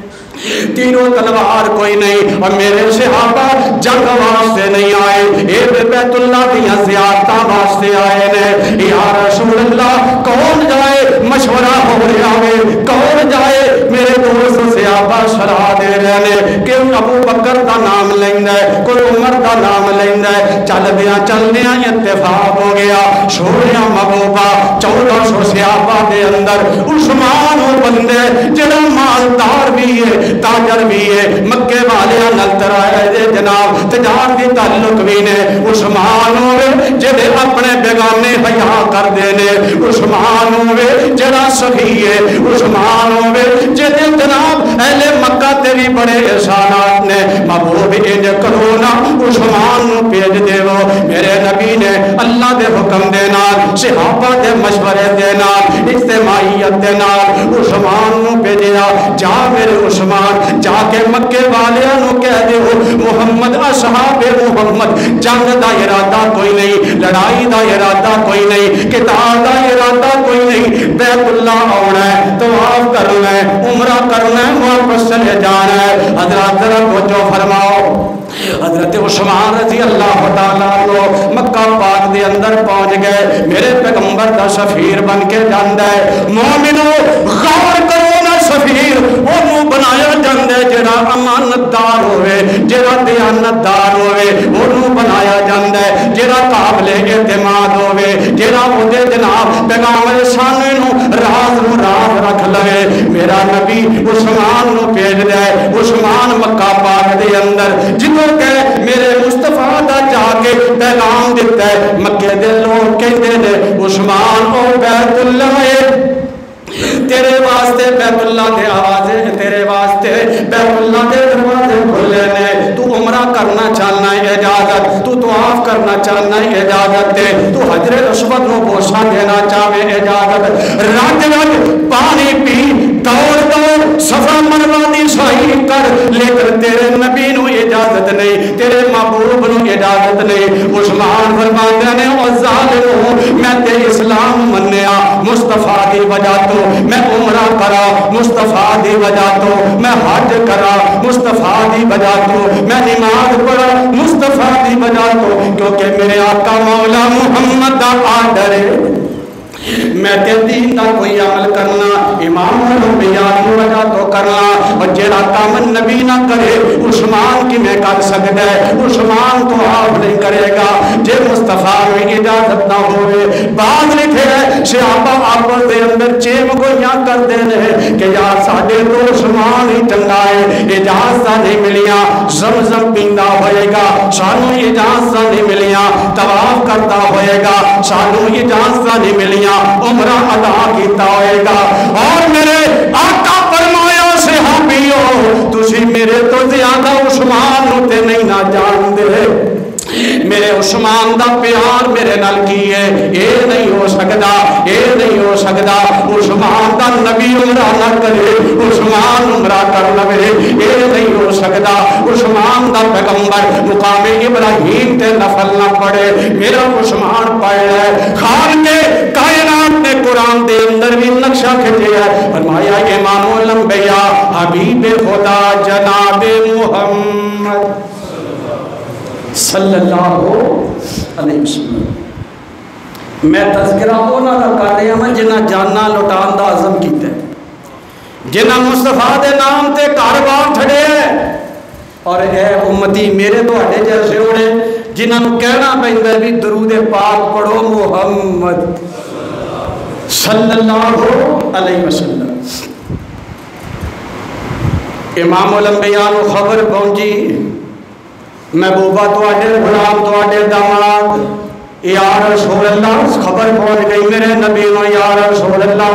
Speaker 1: تیروں تلوار کوئی نہیں اور میرے صحابہ جنگ واسطے نہیں آئے اے بیت اللہ دیاں زیارتاں واسطے آئے نے یا رسول اللہ کون جائے مشورہ ہو رہا ہے کون جائے میرے دوست صحابہ صلاح دے رہے نے کہ ابو بکر دا نام لیندا ہے کوئی عمر دا نام لیندا ہے چل دیاں اتفاق ہو گیا سونیا محبوبہ 1400 صحابہ دے اندر عثمان وہ بندے جڑا مالدار بھی ہے تاجر بھی ہے مکے والے نال ترائے جناب تجارت دی تعلق بھی نے عثمان ہوئے جڑے اپنے بیگانے حیا کر دے نے عثمان ہوئے جڑا سخی ہے عثمان ہوئے جڑے جناب اہل مکہ تے بھی بڑے احسانات نے محبوب انج کرو نا عثمان نو بھیج دیو میرے نبی نے اللہ دے حکم دے نال صحابہ دے مشورے دے نال اجتماعیت دے نال عثمان نو بھیجیا جا میرے عثمان جا کے مکے والیاں نو کہہ دیو محمد اصحاب محمد جنگ دا ارادہ کوئی نہیں لڑائی دا ارادہ کوئی نہیں قتال دا ارادہ کوئی نہیں بیت اللہ آنا ہے طواف کرنا ہے عمرہ کرنا ہے واپس چلے جانا ہے حضرات ذرا توجہ فرماؤ حضرت عثمان رضی اللہ تعالیٰ عنہ مکہ پاک دے اندر پہنچ گئے میرے پیغمبر دا سفیر بن کے جاندا ہے مومنو غور کرو نا سفیر اونوں بنایا جاندا ہے جڑا امانتدار ہوئے جڑا دیانتدار ہوئے اونوں بنایا جاندا ہے جڑا قابل اعتماد ہوئے جڑا اودے جناب پیغام رسانے نو راز رکھ لے میرا نبی عثمان نو بھیج دے عثمان مکہ پاک دے اندر جدوں کہ میرے مصطفیٰ دا جا کے پیغام دیتا ہے مکے دے لوگ کہندے نے عثمان او بیت اللہ ہے تیرے واسطے بیت اللہ دے آوازے تیرے واسطے بیت اللہ دے دروازے کھلے نے تو عمرہ کرنا چاہنا ہے اجازت تو طواف کرنا چاہنا ہے اجازت دے تو حجر اسود نو بوسہ دینا چاہے اجازت رات رات پانی پی دوڑ صفا مروہ دی سعی کر لیکن تیرے نبی نو اجازت نہیں تیرے محبوب نو اجازت نہیں عثمان فرماتے نے او ظالم میں تے اسلام منیا مصطفیٰ دی وجہ تو میں عمرہ کرا مصطفیٰ دی وجہ تو میں حج کرا مصطفیٰ دی وجہ تو میں نماز پڑھا مصطفیٰ دی وجہ تو کیونکہ میرے آقا مولا محمد دا آرڈر ہے میں تے دین دا کوئی عمل کرنا امام الانبیاء کی وجہ تو کرنا، اور جڑا کام نبی نہ کرے عثمان کی میں کر سکتا ہے، عثمان تو آپ نہیں کرے گا جے مصطفیٰ میں اجازت نہ ہوئے۔ بعد لکھے ہے صحابہ آپس دے اندر چیم گویاں کر دینے کہ یار ساڈے تو عثمان ہی چنگا ہے، اجازت نہیں ملیاں زمزم پیندا ہوئے گا، سانو اجازت نہیں ملیاں طواف کرتا ہوئے گا، سانو اجازت نہیں ملیاں عمرہ ادا کیتا ہوئے گا۔ اور میرے آقا فرمایا صحابیوں تسی میرے تو زیادہ عثمان ہوتے نہیں نہ جان دے، میرے عثمان دا پیار میرے نال کی ہے، اے نہیں ہو سکتا، اے نہیں ہو سکتا عثمان دا نبی عمرہ نہ کرے عثمان عمرہ کر لوے، اے نہیں ہو سکتا عثمان دا پیغمبر مقام ابراہیم تے نفل نہ پڑے، میرا عثمان پڑھ ہے۔ خان کے کائنات نے قرآن دے اندر بھی نقشہ کھچے ہے، فرمایا امام الانبیاء حبیب خدا جناب محمد صلی اللہ علیہ وسلم۔ میں تذکرہ انہاں دا کر رہا ہوں جنہاں جاننا لٹان دا عزم کیتا ہے، جنہاں مصطفیٰ دے نام تے کاروبار چھڑے ہے، اور اے امتی میرے تو ہٹے جیسے ہونے جنہاں نو کہنا پہندہ بھی درود پاک پڑھو محمد صلی اللہ علیہ وسلم۔ امام الانبیاء نو خبر پہنچی محبوبہ تو آڈے غلام تو آڈے داماد یا رسول اللہ، خبر پہنچ گئی میرے نبی نو یا رسول اللہ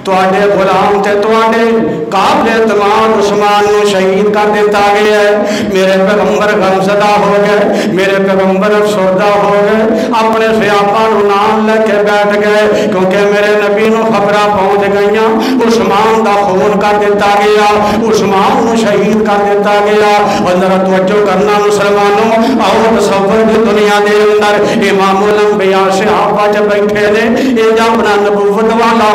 Speaker 1: تو آڈے غلام تے تو آڈے قابل اعتماد عثمان نو شہید کر دیتا گیا ہے۔ میرے پیغمبر غمزدہ ہو گئے، میرے پیغمبر افسردہ ہو گئے، اپنے صحابہ نو نام لے کے بیٹھ گئے کیونکہ میرے نبی نو خبرہ پہنچ گئیاں عثمان دا خون کر دیتا گیا، عثمان نو شہید کر دیتا گیا۔ اور ذرا توجہ کرنا مسلمانوں، اور تصور دی دنیا دے اندر امام الانبیاء صحابہ جب بیٹھے نے یہ جا اپنا نبوت والا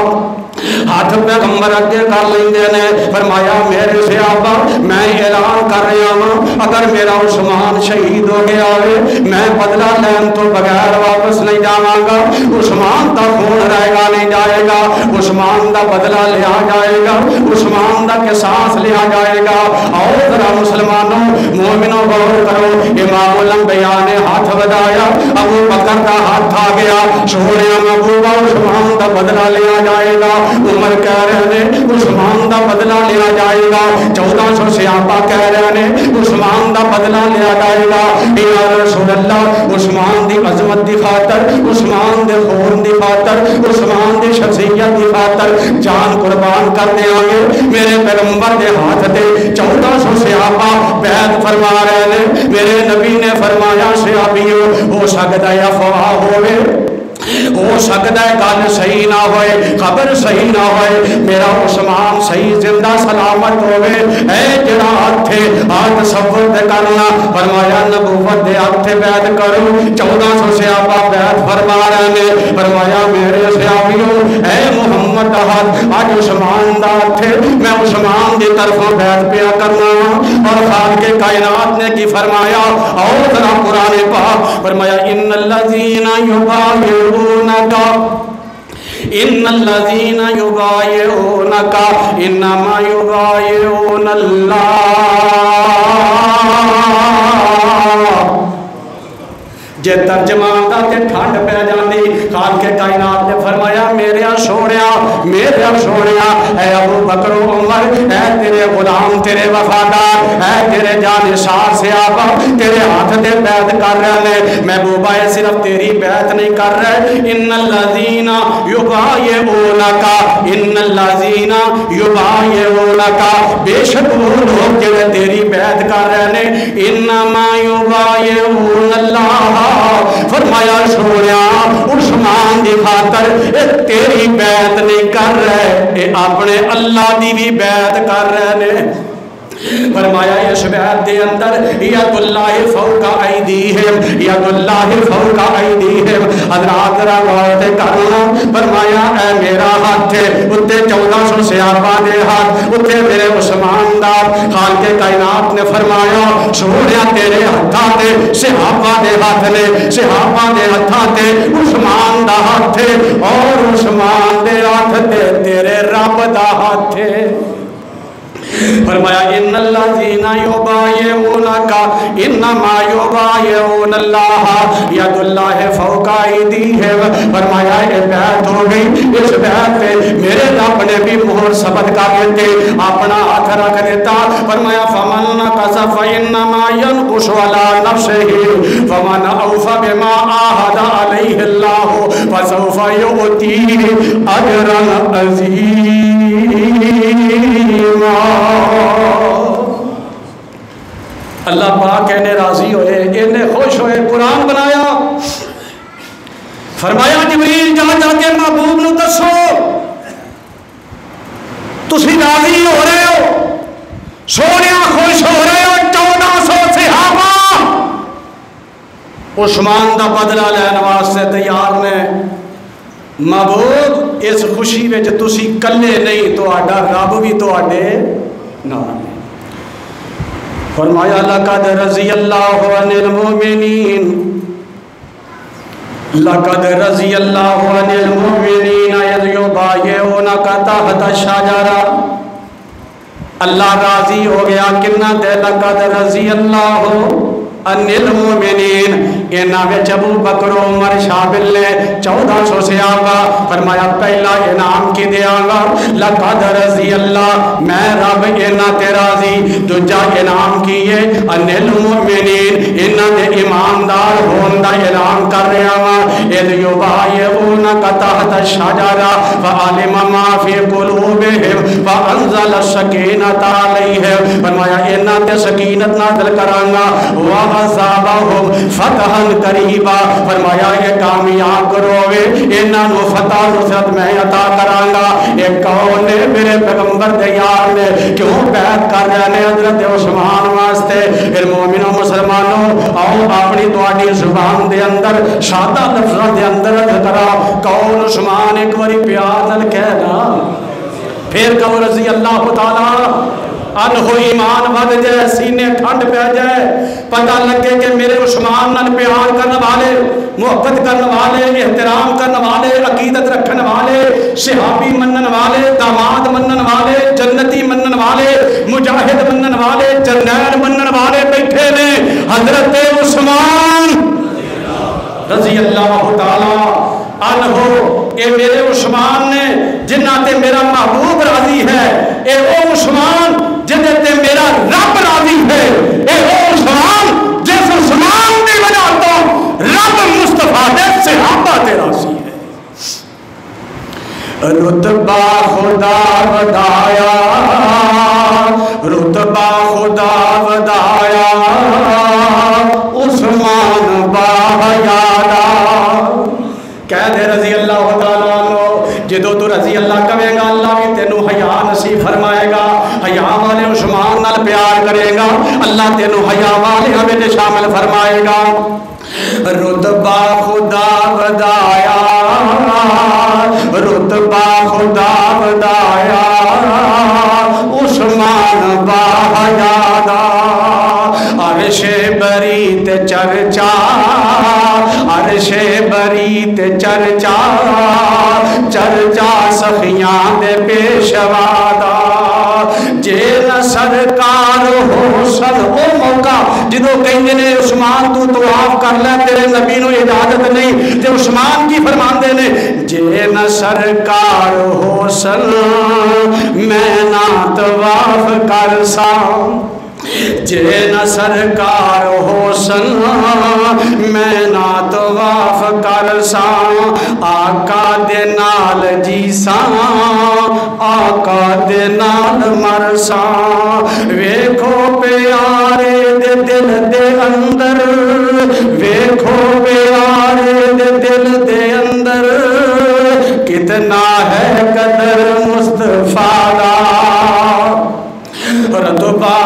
Speaker 1: ہاتھ پیغمبر اگے کر لیندے نے، فرمایا میرے صحابہ میں اعلان کر رہا ہوں اگر میرا عثمان شہید ہو گیا ہے میں بدلہ لین تو بغیر واپس نہیں جاواں گا، عثمان دا خون رہے گا نہیں جائے گا، عثمان دا بدلہ لیا جائے گا، عثمان دا قصاص لیا جائے گا۔ اور ذرا مسلمانوں مومنوں غور کرو، امام الانبیاء نے ہاتھ بدایا، ابو بکر دا ہاتھ آ گیا، سونے محبوبہ عثمان دا بدلہ لیا جائے گا، عمر کہہ رہے ہیں عثمان دا بدلہ لیا جائے گا، 1400 صحابہ کہہ رہے ہیں عثمان دا بدلہ لیا جائے گا۔ یا رسول اللہ عثمان دی عظمت دی خاطر، عثمان دے خون دی خاطر، عثمان دی شخصیت دی خاطر جان قربان کر دے آگے۔ میرے پیغمبر دے ہاتھ دے 1400 صحابہ بیعت فرما رہے ہیں، میرے نبی نے فرمایا صحابیوں ہو سکتا ہے افواہ ہوئے، ہو سکتا ہے گل صحیح نہ ہوئے، خبر صحیح نہ ہوئے، میرا عثمان صحیح زندہ سلامت ہوئے، اے جڑا ہاتھے آج تصور دے کرنا، فرمایا نبوت دے ہاتھے بیعت کرو، 1400 صحابہ بیعت فرما رہے ہیں، فرمایا میرے صحابیوں اے محمد ہاتھ آج عثمان دا ہاتھے میں عثمان دی طرفوں بیعت پیا کرنا، اور خالق کے کائنات نے کی فرمایا، اور ذرا قرآن پاک فرمایا ان الذین یبایعونک ان الذین یبایعونک انما یبایعون اللہ۔ جے ترجمان دا تے ٹھنڈ پہ جاندی، خالق کے کائنات نے فرمایا میرے سونیا اے ابو بکر و عمر، اے تیرے غلام تیرے وفادار، اے تیرے جانثار صحابہ تیرے ہاتھ دے بیعت کر رہے ہیں، محبوبہ صرف تیری بیعت نہیں کر رہے، ان الذین یبایعونک ان الذین یبایعونک بے شک وہ لوگ جو تیری بیعت کر رہے ہیں، انما یبایعون اللہ، فرمایا سونیا عثمان دی خاطر تیری بیعت نہیں کر رہے، اے اپنے اللہ دی بھی بیعت کر رہے ہیں۔ فرمایا اس بیعت دے اندر ید اللہ فوق ایدیہم، ید اللہ فوق ایدیہم، حضرات روایت کرنا، فرمایا اے میرا ہاتھ اتے 1400 صحابہ دے ہاتھ اتے میرے عثمان دا، خالق کائنات نے فرمایا سونیا تیرے ہتھاں تے صحابہ دے ہاتھ نے، صحابہ دے ہتھاں تے عثمان دا ہاتھ اور عثمان دے ہاتھ تے تیرے رب دا ہاتھ۔ فرمایا ان الذین یبایعونک انما یبایعون اللہ ید اللہ فوق ایدیہم۔ فرمایا یہ بیعت ہو گئی، اس بیعت پہ میرے رب نے بھی مہر ثبت کر دیتے، اپنا ہاتھ رکھ دیتا۔ فرمایا فمن نقص فانما ينقص على نفسه فمن اوفى بما عاهد عليه الله فسوف يؤتيه اجرا عظیما۔ اللہ پاک انہیں راضی ہوئے، انہیں خوش ہوئے، قرآن بنایا۔ فرمایا جبریل جا جا کے محبوب نو دسو تسی راضی ہو رہے ہو، سونیا خوش ہو رہے ہو، 1400 صحابہ عثمان دا بدلہ لین واسطے تیار نے۔ محبوب اس خوشی میں تسی کلے نہیں، تو آڈا رب بھی تو آڈے نال۔ فرمایا لقد رضی اللہ عن المؤمنین، لقد رضی اللہ عن المؤمنین اذ یبایعونک تحت الشجرہ۔ اللہ راضی ہو گیا کنہ دے، لقد رضی اللہ عن المؤمنین، انہاں وچ ابو بکر عمر شامل نے 1400 صحابہ۔ فرمایا پہلا انعام کی دیاں گا لقد رضی اللہ، میں رب انہاں تے راضی۔ دوجا انعام کیے عن المؤمنین، انہاں دے ایماندار ہون دا انعام کر رہا ہاں۔ اذ یبایعونک تحت الشجرہ فعلم ما فی قلوبہم فانزل السکینۃ علیہم۔ فرمایا انہاں تے سکینت نازل کراں گا، وَأَصَابَهُمْ فَتْحًا قَرِيبًا۔ فرمایا یہ کامیاب کروے انہاں نو فتح نصرت میں عطا کراں گا۔ ایک کون نے میرے پیغمبر دے یار نے کیوں بیعت کر رہے نے حضرت عثمان واسطے؟ پھر مومنوں مسلمانوں آؤ اپنی تواڈی زبان دے اندر سادہ لفظاں دے اندر کرا کون عثمان ایک باری پیار نال کہنا، پھر کہو رضی اللہ تعالی عنہ، ایمان بڑھ جائے، سینے ٹھنڈ پہ جائے، پتہ لگے کہ میرے عثمان نال پیار کرنے والے، محبت کرنے والے، احترام کرنے والے، عقیدت رکھنے والے، صحابی منن والے، داماد منن والے، جنتی منن والے، مجاہد منن والے، جرنیل منن والے بیٹھے نے۔ حضرت عثمان رضی اللہ تعالی عنہ، اے میرے عثمان نے جنہ تے میرا محبوب راضی ہے، اے او عثمان جنہ تے میرا رب راضی ہے، اے او عثمان جس عثمان دی وجہ تو رب مصطفیٰ دے صحابہ تے راضی ہے۔ رتبہ خدا ودایا، رتبہ خدا ودایا، عثمان باحیادا۔ کہہ دے رضی اللہ تعالیٰ عنہ، جدو تو رضی اللہ کہے گا اللہ بھی تینوں حیا نصیب فرمائے گا، حیا والے عثمان نال پیار کرے گا، اللہ تینوں حیا والے ہمیں شامل فرمائے گا۔ رتبہ خدا ودایا، رتبہ خدا ودایا، عثمان باحیادا۔ عرش بریت چرچا، عرش بریت چرچا، چرچا سخیاں دے پیشوادا۔ جے نہ سرکار ہو سن او موقع جدو کہیں نے عثمان تو طواف کر لے، تیرے نبی نو اجازت نہیں، تے عثمان کی فرماندے نے جے نہ سرکار ہو سن میں نہ طواف کر ساں، جے نہ سرکار ہو سن میں نہ طواف کر ساں، آقا دے نال جی ساں، آقا دے نال مر ساں۔ ویکھو پیارے دے دل دے اندر، ویکھو پیارے دے دل دے اندر، کتنا ہے قدر مصطفیٰ دا۔ رتبہ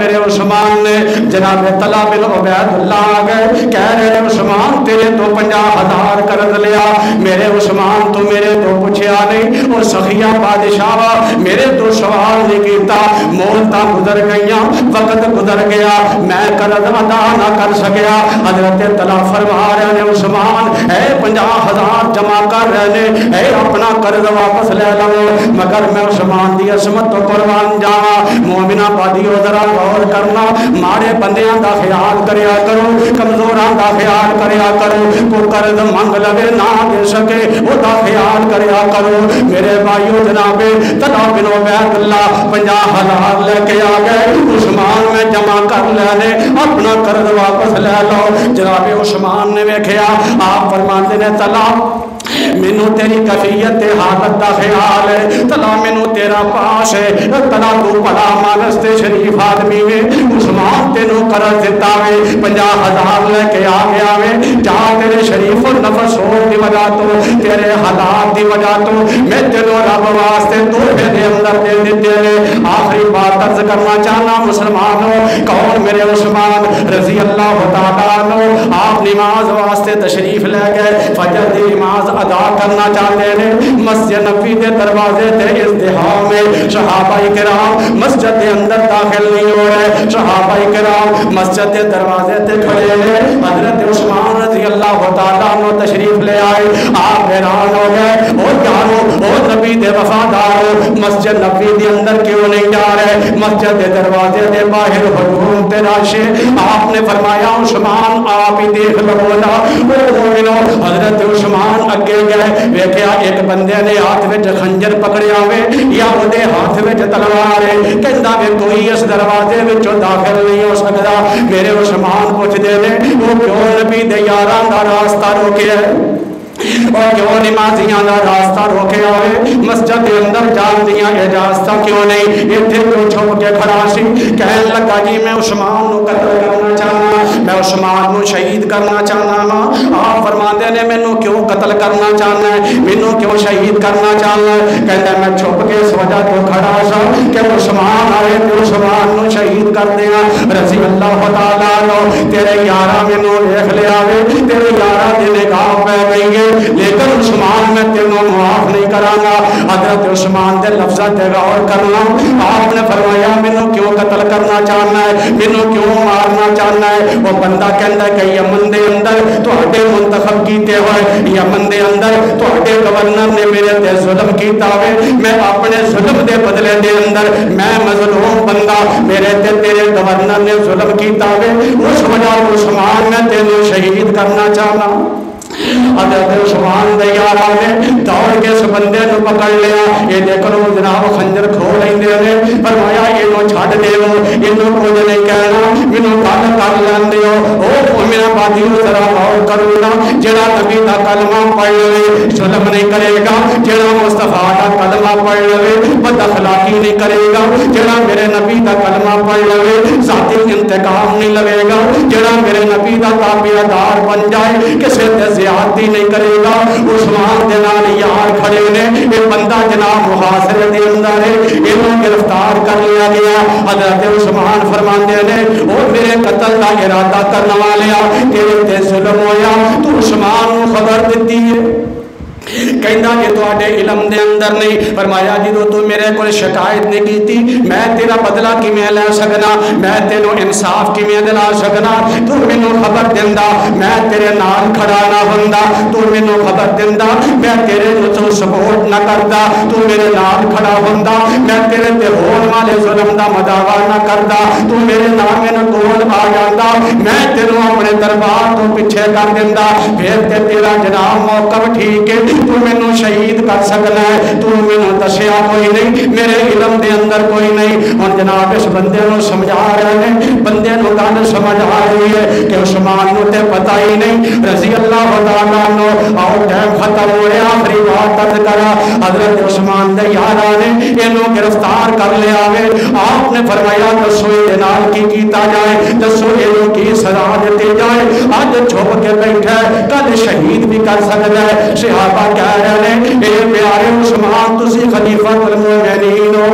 Speaker 1: میرے عثمان نے جناب طلحہ بن عبید اللہ آ گئے، کہہ رہے عثمان تیرے تو 50,000 قرض لیا، میرے عثمان تو میرے تو پوچھیا نہیں، اور سخیہ بادشاہ میرے تو سوال نہیں کیتا، مولتا گزر گئیاں، وقت گزر گیا، میں قرض ادا نہ کر سکیا۔ حضرت طلحہ فرما رہے ہیں عثمان اے 50,000 جمع کر رہے اے اپنا قرض واپس لے لو، مگر میں عثمان دی عصمت تو قربان جاواں۔ مومنہ پادیو ذرا غور کرنا، ماڑے بندیاں دا خیال کریا کرو، کمزوراں دا خیال کریا کرو، کو قرض منگ لگے نہ دے سکے او دا خیال کریا کرو۔ میرے بھائیو جناب طلحہ بن عبید اللہ 50,000 لے کے آ گئے، عثمان میں جمع کر لینے اپنا قرض واپس لے لو۔ جناب عثمان نے ویکھیا، آپ فرماتے نے طلحہ مینو تیری کفیت حالت دا خیال ہے، طلحہ مینو تیرا پاس ہے، طلحہ تو بڑا مانستے شریف آدمی ہے، عثمان تینو قرض دیتا ہے 50,000 لے کے آ گیا ہے، جہاں تیرے شریف و نفس ہو دی وجہ تو تیرے حالات دی وجہ تو میں تینو رب واسطے تحفے دے اندر دے دیتے ہیں۔ آخری بات عرض کرنا چاہنا مسلمانوں، کون میرے عثمان رضی اللہ تعالیٰ عنہ، آپ نماز واسطے تشریف لے گئے، فجر دی نماز ادا کرنا چاہتے ہیں، مسجد نبوی دے دروازے تے ازدحام میں صحابہ کرام مسجد دے اندر داخل نہیں ہو رہے، صحابہ کرام مسجد دے دروازے تے کھڑے ہیں، حضرت عثمان رضی اللہ تعالیٰ عنہ تشریف لے آئے، آپ حیران ہو گئے، اور یارو اور نبی دے وفادارو مسجد نبوی دے اندر کیوں نہیں جا رہے، مسجد دے دروازے دے باہر ہجوم تے راشے، آپ نے فرمایا عثمان آپ ہی دیکھ لو نا، حضرت عثمان اگے گئے، ویکھیا ایک بندے نے ہاتھ وچ خنجر پکڑیا ہوئے یا اودے ہاتھ وچ تلوار ہے، کہندا وے کوئی اس دروازے وچوں داخل نہیں ہو سکدا۔ میرے عثمان پوچھدے نے وہ کیوں نبی دے یاراں دا راستہ روکیا ہے، اور کیوں نمازیاں دا راستہ روکیا ہوئے، مسجد کے اندر جان دیاں اجازتاں کیوں نہیں، اتنے کیوں چھپ کے کھڑا سی؟ کہنے لگا جی میں عثمان نو قتل کرنا چاہنا، میں عثمان نو شہید کرنا چاہنا ماں۔ آپ فرماندے نے مینوں کیوں قتل کرنا چاہنا ہے، مینوں کیوں شہید کرنا چاہنا ہے؟ کہتا ہے میں چھپ کے اس وجہ تو کھڑا سا کہ عثمان آئے تو عثمان نو شہید کر دیا، رضی اللہ تعالیٰ عنہ تیرے یارہ مینوں دیکھ لیا وے، تیرے یارہ دے نگاہ پہ گئی گے، لیکن عثمان میں تینوں معاف نہیں کرانا۔ حضرت عثمان دے لفظہ تے غور کرنا، آپ نے فرمایا مینوں کیوں قتل کرنا چاہنا ہے، مینوں کیوں مارنا چاہنا ہے؟ وہ بندہ کہندا ہے کہ یمن دے اندر تہاڈے منتخب کیتے ہوئے، یمن دے اندر تہاڈے گورنر نے میرے تے ظلم کیتا ہوئے، میں اپنے ظلم دے بدلے دے اندر میں مظلوم بندہ، میرے تے تیرے گورنر نے ظلم کیتا ہوئے، اس وجہ عثمان میں تینوں شہید کرنا چاہنا۔ حضرت عثمان دے یاراں نے دوڑ کے اس بندے نو پکڑ لیا، یہ دیکھ لو جناب خنجر کھو لیندے نے، فرمایا اینو چھڈ دیو، اینو کچھ نہیں کہنا، مینوں گل کر لین دیو۔ او میرا بادیو ذرا غور کرو نا، جڑا نبی دا کلمہ پڑھ لے ظلم نہیں کرے گا، جڑا مصطفیٰ دا کلمہ پڑھ لے بد اخلاقی نہیں کرے گا، جڑا میرے نبی دا کلمہ پڑھ لے ذاتی انتقام نہیں لگے گا، جڑا میرے نبی دا تابعدار بن جائے کسے تے زیادتی نہیں کرے گا۔ عثمان دے نال یار کھڑے نے، یہ بندہ جناب محاصرے دے اندر ہے، انہوں گرفتار کر لیا گیا۔ حضرت عثمان فرماندے نے او میرے قتل دا ارادہ کرنے والیا تیرے تے ظلم ہویا، تو عثمان نو خبر دیتی ہے؟ کہندا کہ تواڈے علم دے اندر نہیں، فرمایا جدوں تو میرے کول شکایت نہیں کیتی میں تیرا بدلہ کیویں لے سکنا، میں تینوں انصاف کیویں دلا سکنا، تو مینوں خبر دیندا میں تیرے نال کھڑا نہ ہوندا، تو مینوں خبر دیندا میں تیرے نوں سپورٹ نہ کردا، تو میرے نال کھڑا ہوندا، میں تیرے تے ہون والے ظلم دا مداوا نہ کردا، تو میرے نام کول آ جاندا، میں تینوں اپنے دربار تو پیچھے کر دیندا، پھر تے تیرا جناب موقف ٹھیک ہے، تو مینوں شہید کر سکنا ہے، تو مینوں دسیا کوئی نہیں، میرے علم دے اندر کوئی نہیں۔ اور جناب اس بندے نو سمجھا رہے ہیں، بندے نو گل سمجھ آ رہی ہے کہ عثمان نو تے پتہ ہی نہیں، رضی اللہ تعالیٰ عنہ۔ اور ٹائم ختم ہو رہا، آخری بات عرض کرا، حضرت عثمان دے یاراں نے اینو گرفتار کر لیا ہے، آپ نے فرمایا دسو یہ نال کی کیتا جائے، دسو اینو کی سزا دیتی جائے، اج چھپ کے بیٹھا ہے کل شہید بھی کر سکتا ہے۔ صحابہ کہہ رہے ہیں اے پیارے عثمان تسی خلیفہ المومنین ہو،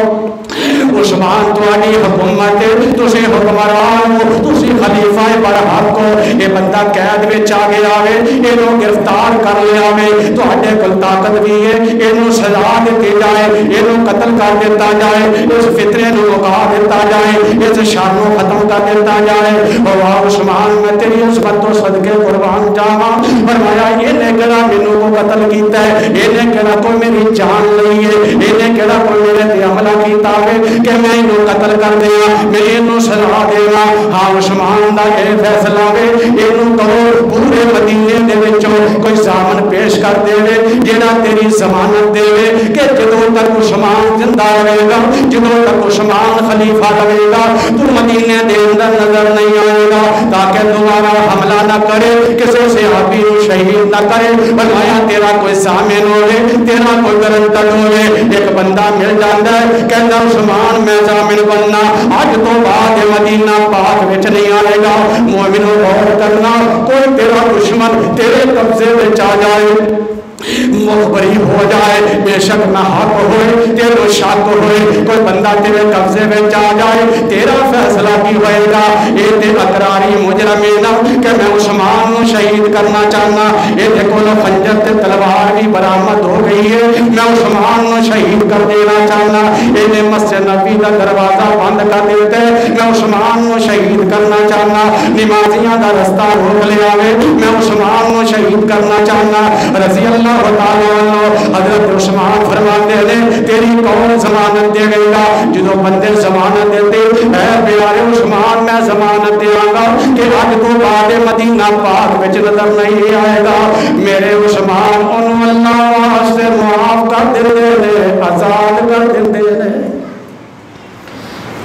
Speaker 1: عثمان تواڈی حکومت تسی حکمران ہو تسی خلیفہ برحق ہو یہ بندہ قید وچ آ گیا وے اینو گرفتار کر لیا وے تواڈے کول طاقت بھی ہے اینو سزا دتی جائے اینو قتل کر دیتا جائے اس فتنے نو مکا دیتا جائے اس شر نو ختم کر دیتا جائے اور عثمان میں تیری عصمت تو صدقے قربان جاواں فرمایا اینے کیڑا مینوں کو قتل کیتا ہے اینے کیڑا کوئی میری جان لئی ہے اینے کیڑا کوئی میرے تے حملہ کیتا ہے کہ میں اینو قتل کر دیاں میں اینو سزا دیواں ہاں عثمان دا اے فیصلہ وے اینو کہو پورے مدینے دے وچوں کوئی ضامن پیش کر دے جڑا تیری ضمانت دے کہ جدوں تک عثمان زندہ رہے گا جدوں تک عثمان خلیفہ رہے گا تو مدینے دے اندر نظر نہیں آئے گا تاکہ دوبارہ حملہ نہ کرے کسی صحابی کو شہید نہ کرے فرمایا تیرا کوئی ضامن ہوئے تیرا کوئی گارنٹر ہوئے ایک بندہ مل جاتا ہے کہنا عثمان میں ضامن بننا اج تو بعد مدینہ پاک وچ نہیں آئے گا مومنوں غور کرنا کوئی تیرا دشمن تیرے قبضے وچ آ جائے مخبری ہو جائے بے شک نہ حق ہوئے تیرے شک ہوئے کوئی بندہ تیرے قبضے میں آ جائے تیرا فیصلہ کی ہوئے گا یہ تے اقراری مجرمین کہ میں عثمان کو شہید کرنا چاہنا یہ تے کول خنجر تے تلوار بھی برآمد ہو گئی ہے میں عثمان کو شہید کر دینا چاہنا یہ مسجد نبی کا دروازہ بند کر دیتے میں عثمان کو شہید کرنا چاہنا نمازیاں دا رستہ روک لیا میں عثمان کو شہید کرنا چاہنا رضی اللہ تعالیٰ عنہ حضرت عثمان فرماتے ہیں تیری کون ضمانت دے گئی گا جدو بندے ضمانت دیتے اے پیارے عثمان میں ضمانت دے آگا کہ آج تو بعد مدینہ پاک وچ نظر نہیں آئے گا میرے عثمان انہوں اللہ واسطے معاف کر دیتے ہیں آزاد کر دیتے ہیں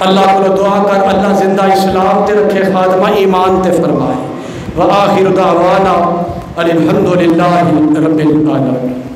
Speaker 1: اللہ کو دعا کر اللہ زندہ اسلام تے رکھے خاتمہ ایمان تے فرمائے وآخر دعوانا الحمدللہ رب العالمین.